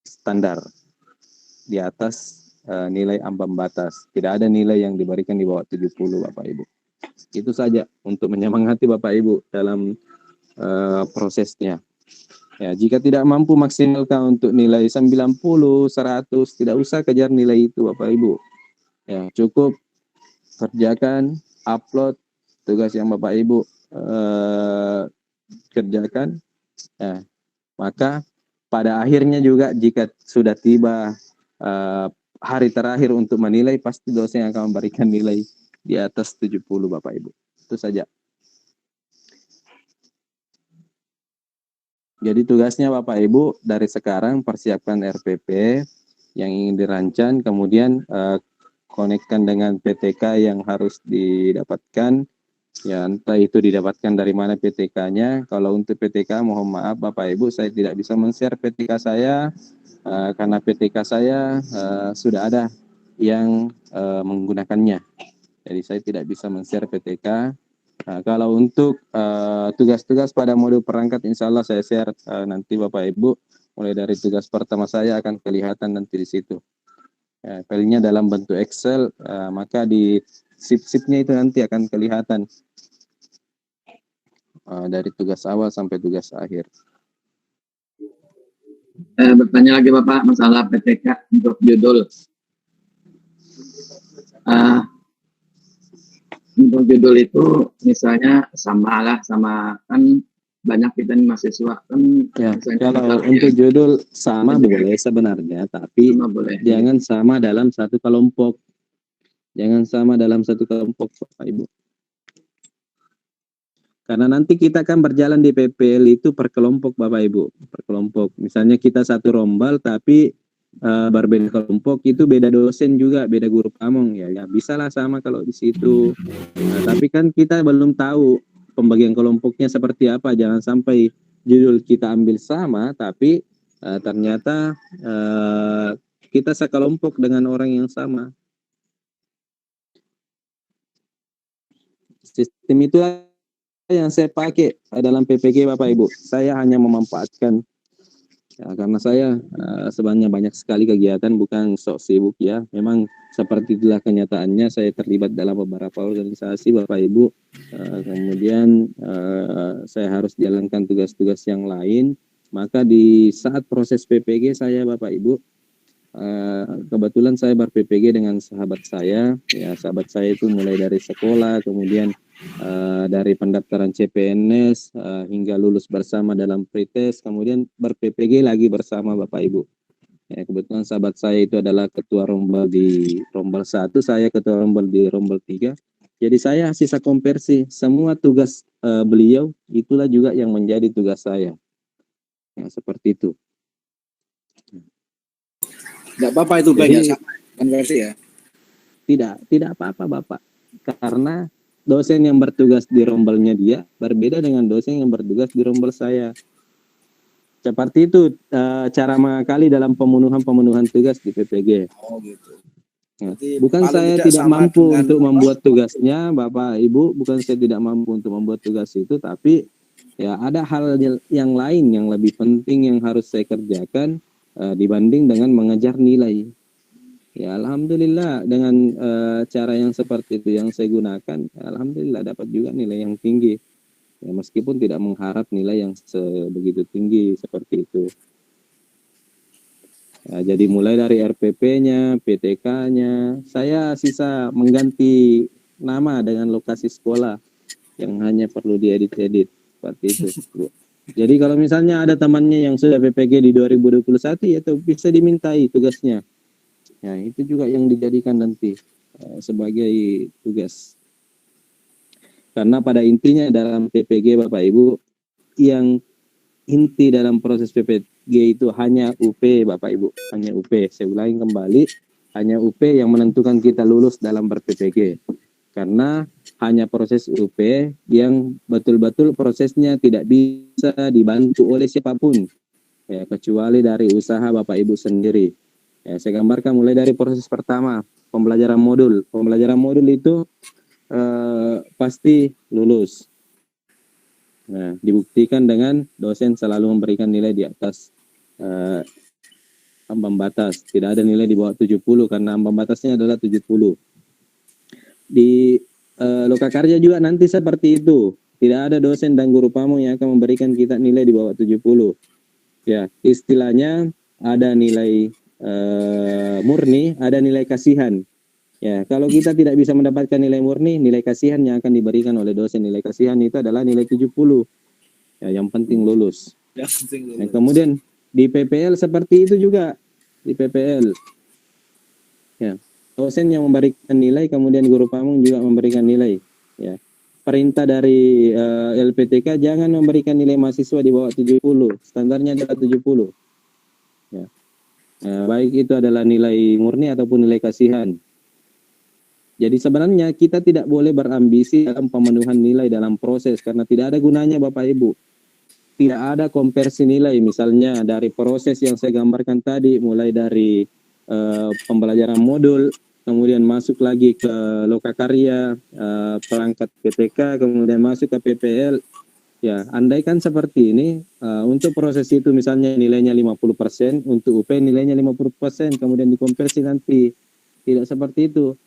standar di atas nilai ambang batas. Tidak ada nilai yang diberikan di bawah 70 Bapak Ibu. Itu saja untuk menyemangati Bapak Ibu dalam prosesnya. Ya, jika tidak mampu maksimalkan untuk nilai 90, 100, tidak usah kejar nilai itu Bapak Ibu. Ya, cukup kerjakan, upload tugas yang Bapak Ibu kerjakan. Ya, maka pada akhirnya juga jika sudah tiba hari terakhir untuk menilai, pasti dosen akan memberikan nilai di atas 70 Bapak Ibu. Itu saja. Jadi tugasnya Bapak Ibu dari sekarang persiapkan RPP yang ingin dirancang, kemudian konekkan dengan PTK yang harus didapatkan. Ya, entah itu didapatkan dari mana PTK-nya. Kalau untuk PTK mohon maaf Bapak Ibu, saya tidak bisa men-share PTK saya karena PTK saya sudah ada yang menggunakannya. Jadi saya tidak bisa men-share PTK. Kalau untuk tugas-tugas pada modul perangkat, insya Allah saya share nanti Bapak Ibu. Mulai dari tugas pertama saya akan kelihatan nanti di situ. Filenya dalam bentuk Excel, maka di sip-sipnya itu nanti akan kelihatan dari tugas awal sampai tugas akhir. Bertanya lagi Bapak masalah PTK untuk judul. Untuk judul itu misalnya sama kan banyak kita nih mahasiswa kan Ya, misalnya kalau untuk judul sama boleh sebenarnya, tapi boleh. jangan sama dalam satu kelompok. Jangan sama dalam satu kelompok, Bapak Ibu. Karena nanti kita kan berjalan di PPL itu per kelompok, Bapak Ibu, per kelompok. Misalnya kita satu rombal tapi berbeda kelompok, itu beda dosen juga, beda guru pamong, ya bisa lah sama kalau di situ. Nah, tapi kan kita belum tahu pembagian kelompoknya seperti apa. Jangan sampai judul kita ambil sama, tapi ternyata kita sekelompok dengan orang yang sama. Sistem itu yang saya pakai dalam PPG, Bapak Ibu. Saya hanya memanfaatkan karena saya sebenarnya banyak sekali kegiatan, bukan sok sibuk ya. Memang seperti itulah kenyataannya, saya terlibat dalam beberapa organisasi, Bapak Ibu. Kemudian saya harus jalankan tugas-tugas yang lain. Maka di saat proses PPG saya, Bapak Ibu, kebetulan saya ber-PPG dengan sahabat saya. Ya, sahabat saya itu mulai dari sekolah, kemudian dari pendaftaran CPNS hingga lulus bersama dalam pretest, kemudian ber-PPG lagi bersama, Bapak Ibu. Ya, kebetulan sahabat saya itu adalah ketua rombel di rombel 1, saya ketua rombel di rombel 3. Jadi saya sisa konversi semua tugas beliau, itulah juga yang menjadi tugas saya. Ya, seperti itu. Tidak apa-apa itu banyak konversi ya? Tidak apa-apa, Bapak. Karena dosen yang bertugas di rombelnya dia berbeda dengan dosen yang bertugas di rombel saya. Seperti itu cara mengakali dalam pemenuhan tugas di PPG. Oh gitu. Ya. Bukan saya tidak mampu untuk membuat tugasnya, Bapak Ibu. Bukan saya tidak mampu untuk membuat tugas itu, tapi ya ada hal yang lain yang lebih penting yang harus saya kerjakan dibanding dengan mengejar nilai. Ya, alhamdulillah dengan cara yang seperti itu yang saya gunakan, alhamdulillah dapat juga nilai yang tinggi. Ya, meskipun tidak mengharap nilai yang sebegitu tinggi seperti itu. Ya, jadi mulai dari RPP-nya, PTK-nya, saya sisa mengganti nama dengan lokasi sekolah yang hanya perlu diedit-edit seperti itu, Bu. Jadi kalau misalnya ada temannya yang sudah PPG di 2021, ya bisa dimintai tugasnya. Ya, itu juga yang dijadikan nanti sebagai tugas. Karena pada intinya dalam PPG, Bapak Ibu, yang inti dalam proses PPG itu hanya UP, Bapak Ibu, hanya UP. Saya ulangi kembali, hanya UP yang menentukan kita lulus dalam ber-PPG. Karena hanya proses UP yang betul-betul prosesnya tidak bisa dibantu oleh siapapun, ya, kecuali dari usaha Bapak Ibu sendiri. Ya, saya gambarkan mulai dari proses pertama, pembelajaran modul. Pembelajaran modul itu pasti lulus. Nah, dibuktikan dengan dosen selalu memberikan nilai di atas ambang batas. Tidak ada nilai di bawah 70 karena ambang batasnya adalah 70. Di lokakarya juga nanti seperti itu. Tidak ada dosen dan guru pamong yang akan memberikan kita nilai di bawah 70. Ya, istilahnya ada nilai murni, ada nilai kasihan. Ya, kalau kita tidak bisa mendapatkan nilai murni, nilai kasihan yang akan diberikan oleh dosen, nilai kasihan itu adalah nilai 70. Ya, yang penting lulus. Nah, kemudian di PPL seperti itu juga. Di PPL. Ya, dosen yang memberikan nilai, kemudian guru pamong juga memberikan nilai. Ya. Perintah dari LPTK jangan memberikan nilai mahasiswa di bawah 70. Standarnya adalah 70. Ya. Baik itu adalah nilai murni ataupun nilai kasihan. Jadi sebenarnya kita tidak boleh berambisi dalam pemenuhan nilai dalam proses karena tidak ada gunanya, Bapak Ibu. Tidak ada konversi nilai, misalnya dari proses yang saya gambarkan tadi, mulai dari pembelajaran modul, kemudian masuk lagi ke lokakarya, perangkat PTK, kemudian masuk ke PPL. Ya, andaikan seperti ini, untuk proses itu misalnya nilainya 50%, untuk UP nilainya 50%, kemudian dikonversi nanti. Tidak seperti itu.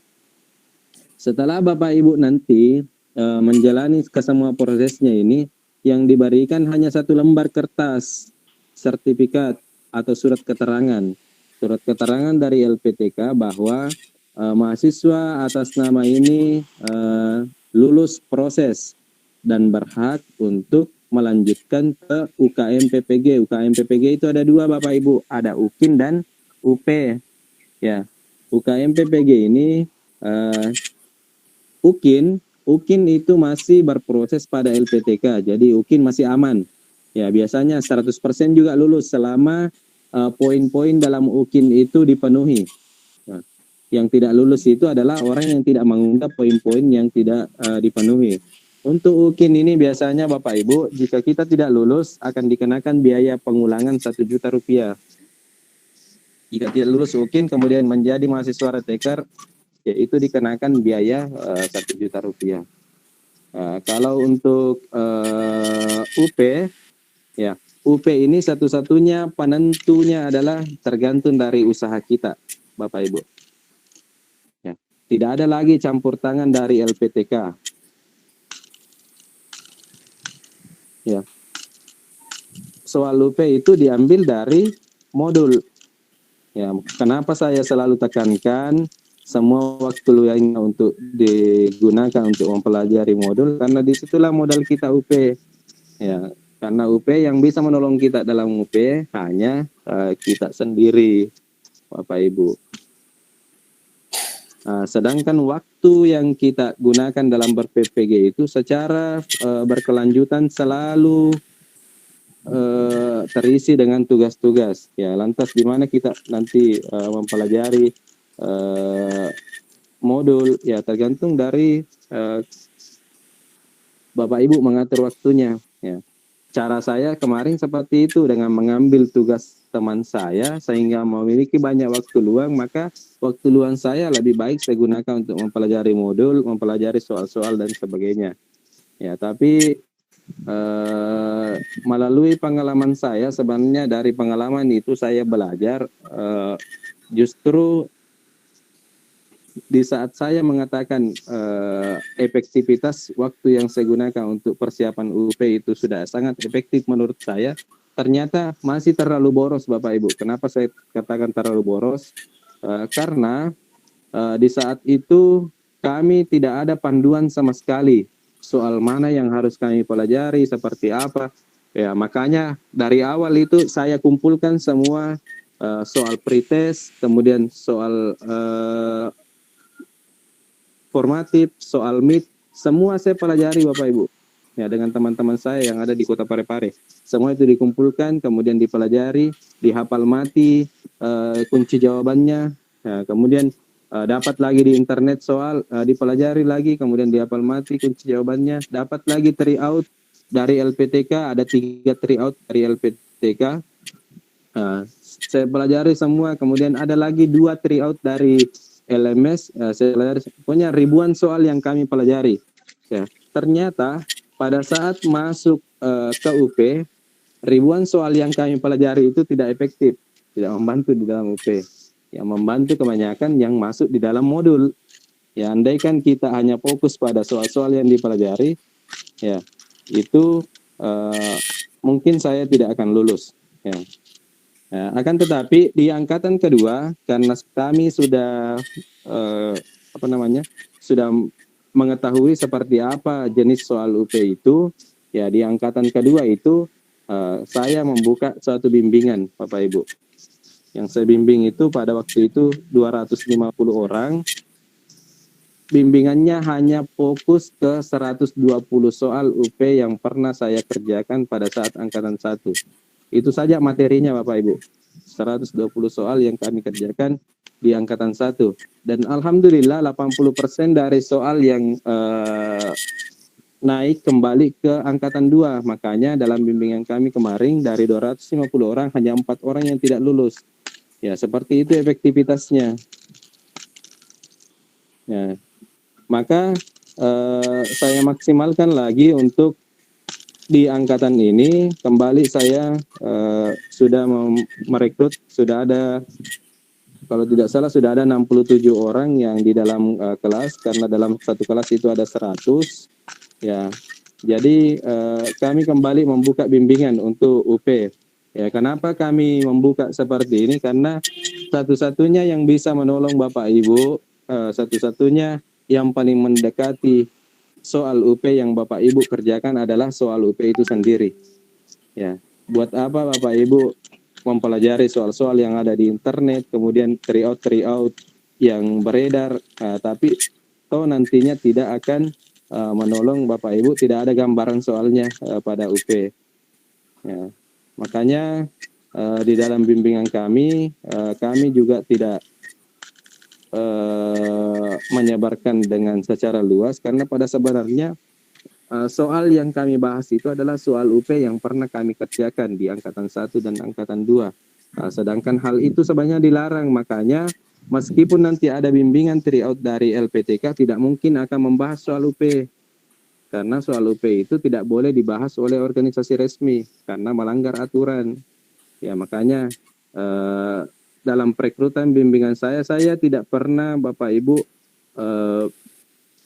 Setelah Bapak Ibu nanti menjalani ke semua prosesnya ini, yang diberikan hanya satu lembar kertas sertifikat atau surat keterangan. Surat keterangan dari LPTK bahwa mahasiswa atas nama ini lulus proses dan berhak untuk melanjutkan ke UKM PPG. UKM PPG itu ada dua Bapak Ibu, ada UKIN dan UP. Ya, UKM PPG ini UKIN itu masih berproses pada LPTK, jadi UKIN masih aman. Ya, biasanya 100% juga lulus selama poin-poin dalam UKIN itu dipenuhi. Nah, yang tidak lulus itu adalah orang yang tidak mengunggah poin-poin yang tidak dipenuhi. Untuk UKIN ini biasanya Bapak Ibu, jika kita tidak lulus akan dikenakan biaya pengulangan 1 juta rupiah. Jika tidak lulus UKIN kemudian menjadi mahasiswa reteker, yaitu dikenakan biaya 1 juta rupiah. Kalau untuk UP, ya UP ini satu-satunya penentunya adalah tergantung dari usaha kita, Bapak Ibu. Ya, tidak ada lagi campur tangan dari LPTK. Ya, soal UP itu diambil dari modul. Ya, kenapa saya selalu tekankan semua waktu luangnya untuk digunakan untuk mempelajari modul, karena disitulah modal kita UP. Ya, karena UP yang bisa menolong kita dalam UP hanya kita sendiri, Bapak Ibu. Sedangkan waktu yang kita gunakan dalam ber-PPG itu secara berkelanjutan selalu terisi dengan tugas-tugas. Ya, lantas di mana kita nanti mempelajari modul, ya tergantung dari Bapak Ibu mengatur waktunya. Ya. Cara saya kemarin seperti itu, dengan mengambil tugas teman saya sehingga memiliki banyak waktu luang, maka waktu luang saya lebih baik saya gunakan untuk mempelajari modul, mempelajari soal-soal dan sebagainya. Ya, tapi melalui pengalaman saya, sebenarnya dari pengalaman itu saya belajar justru di saat saya mengatakan efektivitas waktu yang saya gunakan untuk persiapan UP itu sudah sangat efektif menurut saya, ternyata masih terlalu boros Bapak Ibu. Kenapa saya katakan terlalu boros? Karena di saat itu kami tidak ada panduan sama sekali soal mana yang harus kami pelajari, seperti apa. Ya, makanya dari awal itu saya kumpulkan semua soal pretest, kemudian soal formatif, soal MIT, semua saya pelajari Bapak Ibu. Ya, dengan teman-teman saya yang ada di Kota Parepare. Semua itu dikumpulkan, kemudian dipelajari, dihafal mati kunci jawabannya. Nah, kemudian dapat lagi di internet soal, dipelajari lagi, kemudian dihafal mati kunci jawabannya. Dapat lagi tryout dari LPTK, ada 3 tryout dari LPTK. Saya pelajari semua, kemudian ada lagi 2 tryout dari LMS. Saya pelajari, pokoknya ribuan soal yang kami pelajari. Ya, ternyata pada saat masuk ke UP, ribuan soal yang kami pelajari itu tidak efektif, tidak membantu di dalam UP. Yang membantu kebanyakan yang masuk di dalam modul. Ya, andaikan kita hanya fokus pada soal-soal yang dipelajari, ya itu mungkin saya tidak akan lulus. Ya. Akan tetapi di angkatan kedua, karena kami sudah sudah mengetahui seperti apa jenis soal UP itu, ya di angkatan kedua itu saya membuka suatu bimbingan Bapak Ibu. Yang saya bimbing itu pada waktu itu 250 orang. Bimbingannya hanya fokus ke 120 soal UP yang pernah saya kerjakan pada saat angkatan 1. Itu saja materinya Bapak Ibu. 120 soal yang kami kerjakan di angkatan 1. Dan alhamdulillah 80% dari soal yang naik kembali ke angkatan 2. Makanya dalam bimbingan kami kemarin dari 250 orang hanya 4 orang yang tidak lulus. Ya, seperti itu efektivitasnya. Ya. Maka saya maksimalkan lagi untuk di angkatan ini. Kembali saya sudah merekrut, sudah ada, kalau tidak salah sudah ada 67 orang yang di dalam kelas, karena dalam satu kelas itu ada 100. Ya, jadi kami kembali membuka bimbingan untuk UP. Ya, kenapa kami membuka seperti ini? Karena satu-satunya yang bisa menolong Bapak Ibu satu-satunya yang paling mendekati soal UP yang Bapak Ibu kerjakan adalah soal UP itu sendiri. Ya, buat apa Bapak Ibu mempelajari soal-soal yang ada di internet, kemudian tryout yang beredar, tapi toh nantinya tidak akan menolong Bapak Ibu, tidak ada gambaran soalnya pada UP. Ya, makanya di dalam bimbingan kami juga tidak menyebarkan dengan secara luas, karena pada sebenarnya soal yang kami bahas itu adalah soal UP yang pernah kami kerjakan di Angkatan 1 dan Angkatan 2. Sedangkan hal itu sebenarnya dilarang, makanya meskipun nanti ada bimbingan tryout dari LPTK, tidak mungkin akan membahas soal UP. Karena soal UP itu tidak boleh dibahas oleh organisasi resmi, karena melanggar aturan. Ya, makanya dalam perekrutan bimbingan saya tidak pernah Bapak Ibu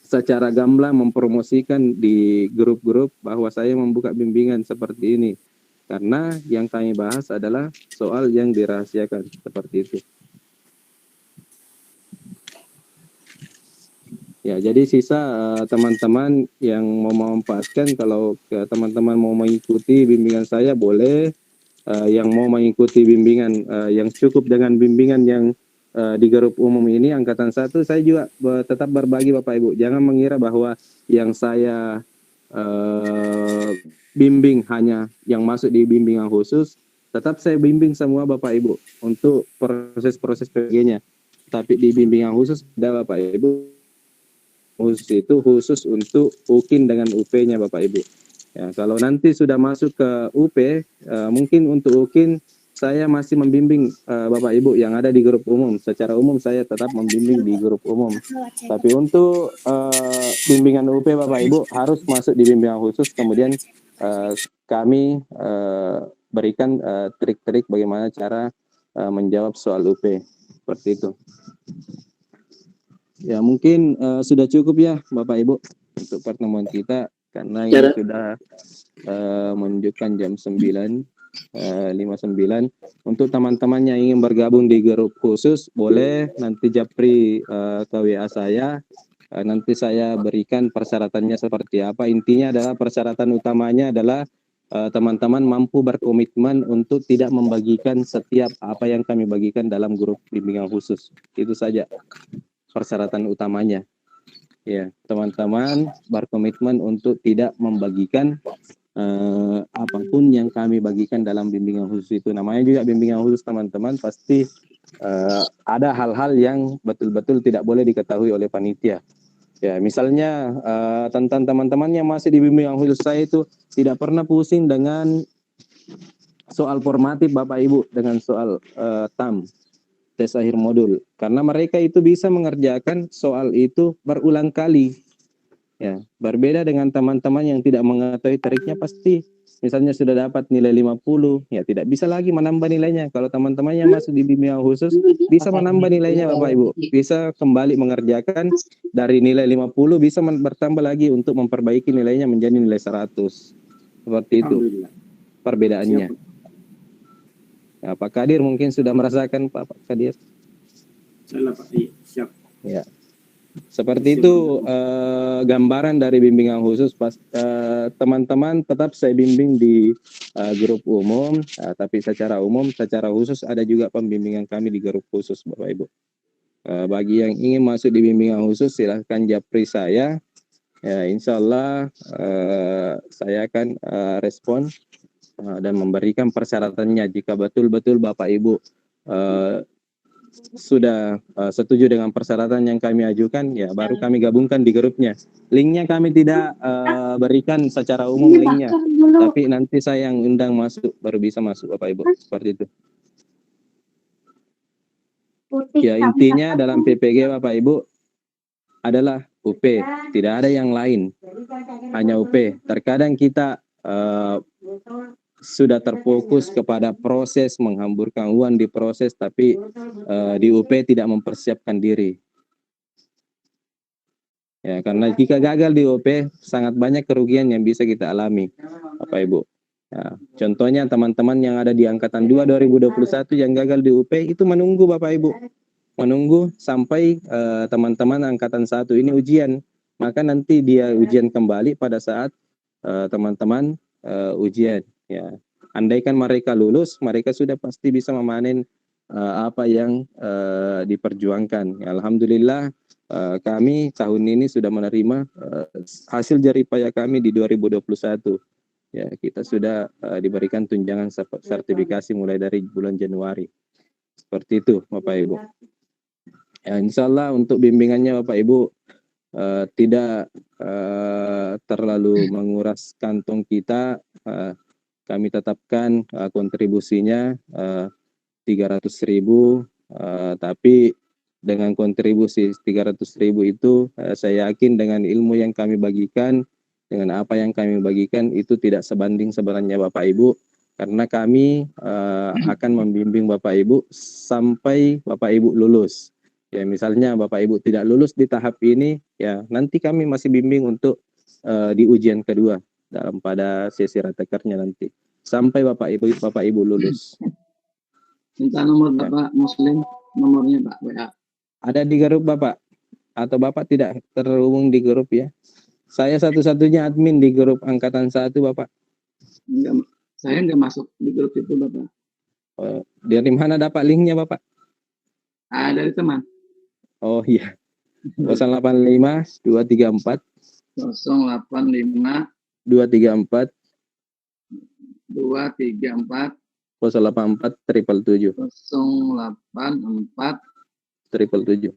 secara gamblang mempromosikan di grup-grup bahwa saya membuka bimbingan seperti ini, karena yang kami bahas adalah soal yang dirahasiakan seperti itu. Ya, jadi sisa teman-teman yang mau memanfaatkan, kalau teman-teman mau mengikuti bimbingan saya boleh, yang mau mengikuti bimbingan yang cukup dengan bimbingan yang di grup umum ini Angkatan 1, saya juga tetap berbagi Bapak Ibu. Jangan mengira bahwa yang saya bimbing hanya yang masuk di bimbingan khusus, tetap saya bimbing semua Bapak Ibu untuk proses-proses PG-nya. Tapi di bimbingan khusus ada Bapak Ibu, khusus itu khusus untuk UKIN dengan UP-nya Bapak Ibu. Ya, kalau nanti sudah masuk ke UP, mungkin untuk UKIN saya masih membimbing Bapak Ibu yang ada di grup umum. Secara umum saya tetap membimbing di grup umum. Tapi untuk bimbingan UP Bapak Ibu harus masuk di bimbingan khusus. Kemudian kami berikan trik-trik bagaimana cara menjawab soal UP. Seperti itu. Ya, mungkin sudah cukup ya Bapak Ibu untuk pertemuan kita, karena ini sudah menunjukkan jam 9:59. Untuk teman-teman yang ingin bergabung di grup khusus, boleh nanti japri ke WA saya, nanti saya berikan persyaratannya seperti apa. Intinya adalah persyaratan utamanya adalah teman-teman mampu berkomitmen untuk tidak membagikan setiap apa yang kami bagikan dalam grup bimbingan khusus. Itu saja persyaratan utamanya. Ya, teman-teman berkomitmen untuk tidak membagikan apapun yang kami bagikan dalam bimbingan khusus itu. Namanya juga bimbingan khusus teman-teman, pasti ada hal-hal yang betul-betul tidak boleh diketahui oleh panitia. Ya, misalnya tentang teman-teman yang masih di bimbingan khusus saya itu tidak pernah pusing dengan soal formatif Bapak Ibu, dengan soal TAM, tes akhir modul, karena mereka itu bisa mengerjakan soal itu berulang kali. Ya, berbeda dengan teman-teman yang tidak mengetahui triknya, pasti misalnya sudah dapat nilai 50, ya tidak bisa lagi menambah nilainya. Kalau teman-teman yang masuk di bimbingan khusus bisa menambah nilainya Bapak Ibu, bisa kembali mengerjakan dari nilai 50, bisa bertambah lagi untuk memperbaiki nilainya menjadi nilai 100. Seperti itu perbedaannya. Ya, Pak Kadir mungkin sudah merasakan Pak Kadir. Salah Pak, iya, siap. Ya. Seperti itu gambaran dari bimbingan khusus. Teman-teman tetap saya bimbing di grup umum, tapi secara umum, secara khusus ada juga pembimbingan kami di grup khusus Bapak Ibu. Bagi yang ingin masuk di bimbingan khusus silahkan japri saya. Ya, insya Allah saya akan respon dan memberikan persyaratannya. Jika betul-betul Bapak Ibu sudah setuju dengan persyaratan yang kami ajukan, ya baru kami gabungkan di grupnya. Linknya kami tidak berikan secara umum linknya, tapi nanti saya yang undang masuk, baru bisa masuk Bapak Ibu. Seperti itu. Ya, intinya dalam PPG Bapak Ibu adalah UP, tidak ada yang lain, hanya UP. Terkadang kita sudah terfokus kepada proses, menghamburkan uang di proses, tapi di UP tidak mempersiapkan diri. Ya, karena jika gagal di UP, sangat banyak kerugian yang bisa kita alami, Bapak Ibu. Ya, contohnya teman-teman yang ada di Angkatan 2 2021 yang gagal di UP, itu menunggu Bapak Ibu. menunggu sampai teman-teman angkatan 1 ini ujian. Maka nanti dia ujian kembali pada saat teman-teman ujian. Ya, andaikan mereka lulus, mereka sudah pasti bisa memanen apa yang diperjuangkan. Ya, alhamdulillah kami tahun ini sudah menerima hasil jeripaya kami di 2021. Ya, kita sudah diberikan tunjangan sertifikasi mulai dari bulan Januari. Seperti itu, Bapak Ibu. Ya, insya Allah untuk bimbingannya Bapak Ibu tidak terlalu menguras kantong kita. Kami tetapkan kontribusinya 300.000, tapi dengan kontribusi 300.000 itu saya yakin dengan ilmu yang kami bagikan, dengan apa yang kami bagikan itu tidak sebanding sebenarnya Bapak Ibu, karena kami akan membimbing Bapak Ibu sampai Bapak Ibu lulus. Ya, misalnya Bapak Ibu tidak lulus di tahap ini, ya nanti kami masih bimbing untuk di ujian kedua pada sesi ratekernya nanti sampai Bapak Ibu lulus. Minta nomor Bapak Muslim, nomornya Pak WA. Ada di grup Bapak atau Bapak tidak terhubung di grup ya? Saya satu-satunya admin di grup angkatan 1 Bapak. Enggak, saya enggak masuk di grup itu Bapak. Dari mana dapat linknya Bapak? Dari teman. Oh iya. 085 234 085 234 234 084 777 084 777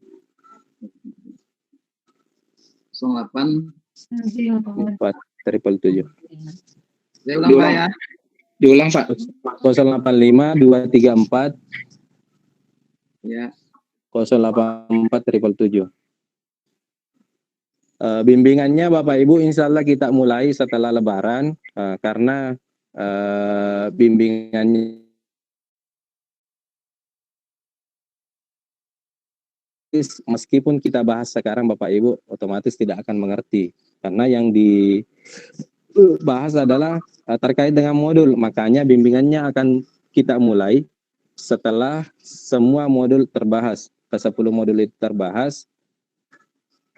08 4 777. Saya ulang Pak ya. Diulang Pak. 085 234 Ya. 084 777. Bimbingannya Bapak Ibu insya Allah kita mulai setelah Lebaran karena bimbingannya meskipun kita bahas sekarang Bapak Ibu otomatis tidak akan mengerti karena yang dibahas adalah terkait dengan modul, makanya bimbingannya akan kita mulai setelah semua modul terbahas, ke 10 modul itu terbahas.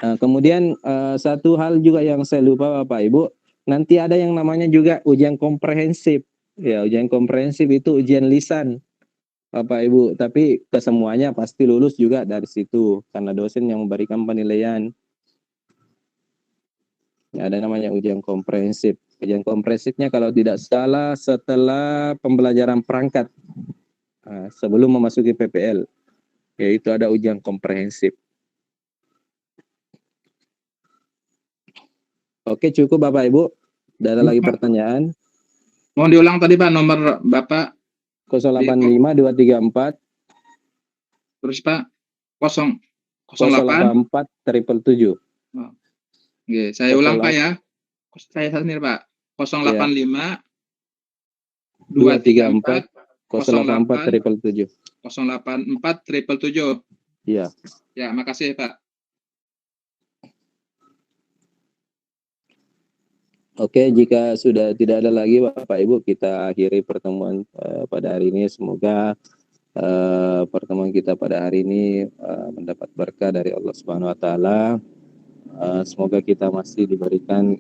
Kemudian satu hal juga yang saya lupa Bapak Ibu, nanti ada yang namanya juga ujian komprehensif. Ya, ujian komprehensif itu ujian lisan Bapak Ibu, tapi kesemuanya pasti lulus juga dari situ karena dosen yang memberikan penilaian. Ya, ada namanya ujian komprehensif. Ujian komprehensifnya kalau tidak salah setelah pembelajaran perangkat sebelum memasuki PPL, yaitu ada ujian komprehensif. Oke, cukup Bapak Ibu. Tidak ada lagi pertanyaan. Mohon diulang tadi Pak nomor Bapak. 085 234 terus Pak 084 777. Oke, saya ulang Pak ya. Saya sendiri Pak. 085 234 084 777. 084 777. Iya. Ya, makasih Pak. Oke, jika sudah tidak ada lagi Bapak Ibu, kita akhiri pertemuan pada hari ini. Semoga pertemuan kita pada hari ini mendapat berkah dari Allah Subhanahu wa taala. Semoga kita masih diberikan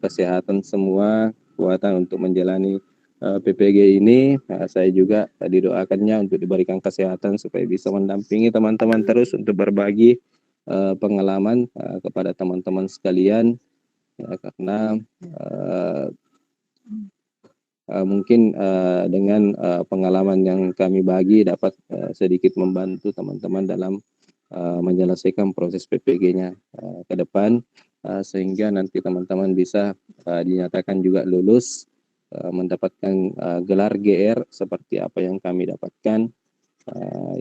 kesehatan semua, kekuatan untuk menjalani PPG ini. Saya juga didoakannya untuk diberikan kesehatan supaya bisa mendampingi teman-teman terus untuk berbagi pengalaman kepada teman-teman sekalian. Ya, karena mungkin dengan pengalaman yang kami bagi dapat sedikit membantu teman-teman dalam menyelesaikan proses PPG-nya ke depan, sehingga nanti teman-teman bisa dinyatakan juga lulus, mendapatkan gelar GR seperti apa yang kami dapatkan.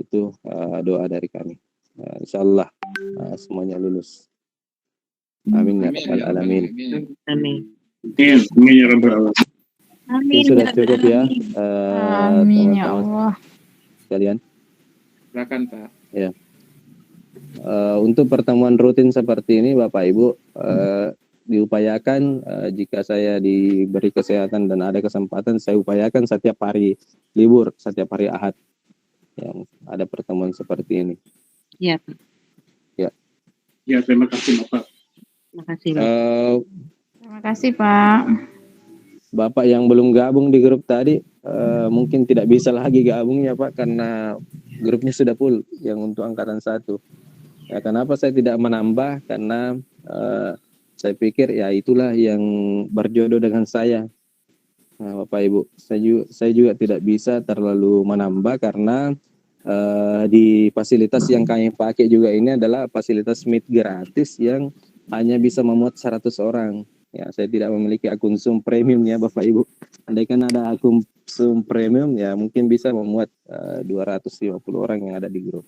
Itu doa dari kami. Insyaallah semuanya lulus. Amin ya rabbal alamin. Amin. Amin ya rabbal alamin. Amin. Sudah cukup ya. Amin ya teman-teman Allah. sekalian. Silakan Pak. Ya. Untuk pertemuan rutin seperti ini Bapak Ibu diupayakan jika saya diberi kesehatan dan ada kesempatan saya upayakan setiap hari libur, setiap hari Ahad yang ada pertemuan seperti ini. Iya, Pak. Ya. Ya, terima kasih Bapak. Terima kasih, Pak. Terima kasih, Pak. Bapak yang belum gabung di grup tadi mungkin tidak bisa lagi gabung ya Pak, karena grupnya sudah full yang untuk angkatan 1. Ya, kenapa saya tidak menambah? Karena saya pikir ya itulah yang berjodoh dengan saya. Nah, Bapak Ibu, saya juga tidak bisa terlalu menambah karena di fasilitas yang kami pakai juga ini adalah fasilitas Meet gratis yang hanya bisa memuat 100 orang. Ya, saya tidak memiliki akun Zoom premium ya Bapak Ibu. Andaikan ada akun Zoom premium ya mungkin bisa memuat 250 orang yang ada di grup.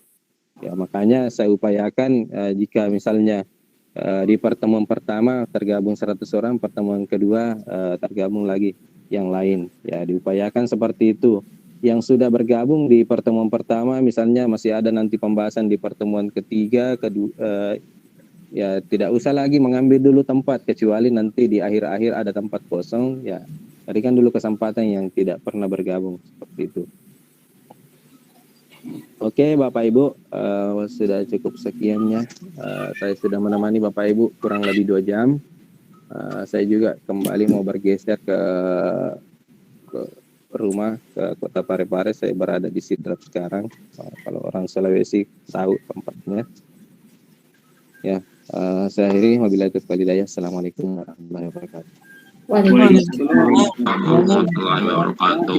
Ya, makanya saya upayakan jika misalnya di pertemuan pertama tergabung 100 orang, pertemuan kedua tergabung lagi yang lain. Ya, diupayakan seperti itu. Yang sudah bergabung di pertemuan pertama misalnya masih ada nanti pembahasan di pertemuan ketiga, kedua, ya tidak usah lagi mengambil dulu tempat, kecuali nanti di akhir-akhir ada tempat kosong, ya berikan dulu kesempatan yang tidak pernah bergabung, seperti itu. Oke Bapak Ibu, sudah cukup sekiannya. Saya sudah menemani Bapak Ibu kurang lebih 2 jam. Saya juga kembali mau bergeser ke rumah, ke Kota Parepare. Saya berada di Sidrap sekarang. Kalau orang Sulawesi tahu tempatnya. Ya, saya akhiri. Wabillahi taufiq wal hidayah. Assalamualaikum warahmatullahi wabarakatuh. Waalaikumsalam warahmatullahi wabarakatuh.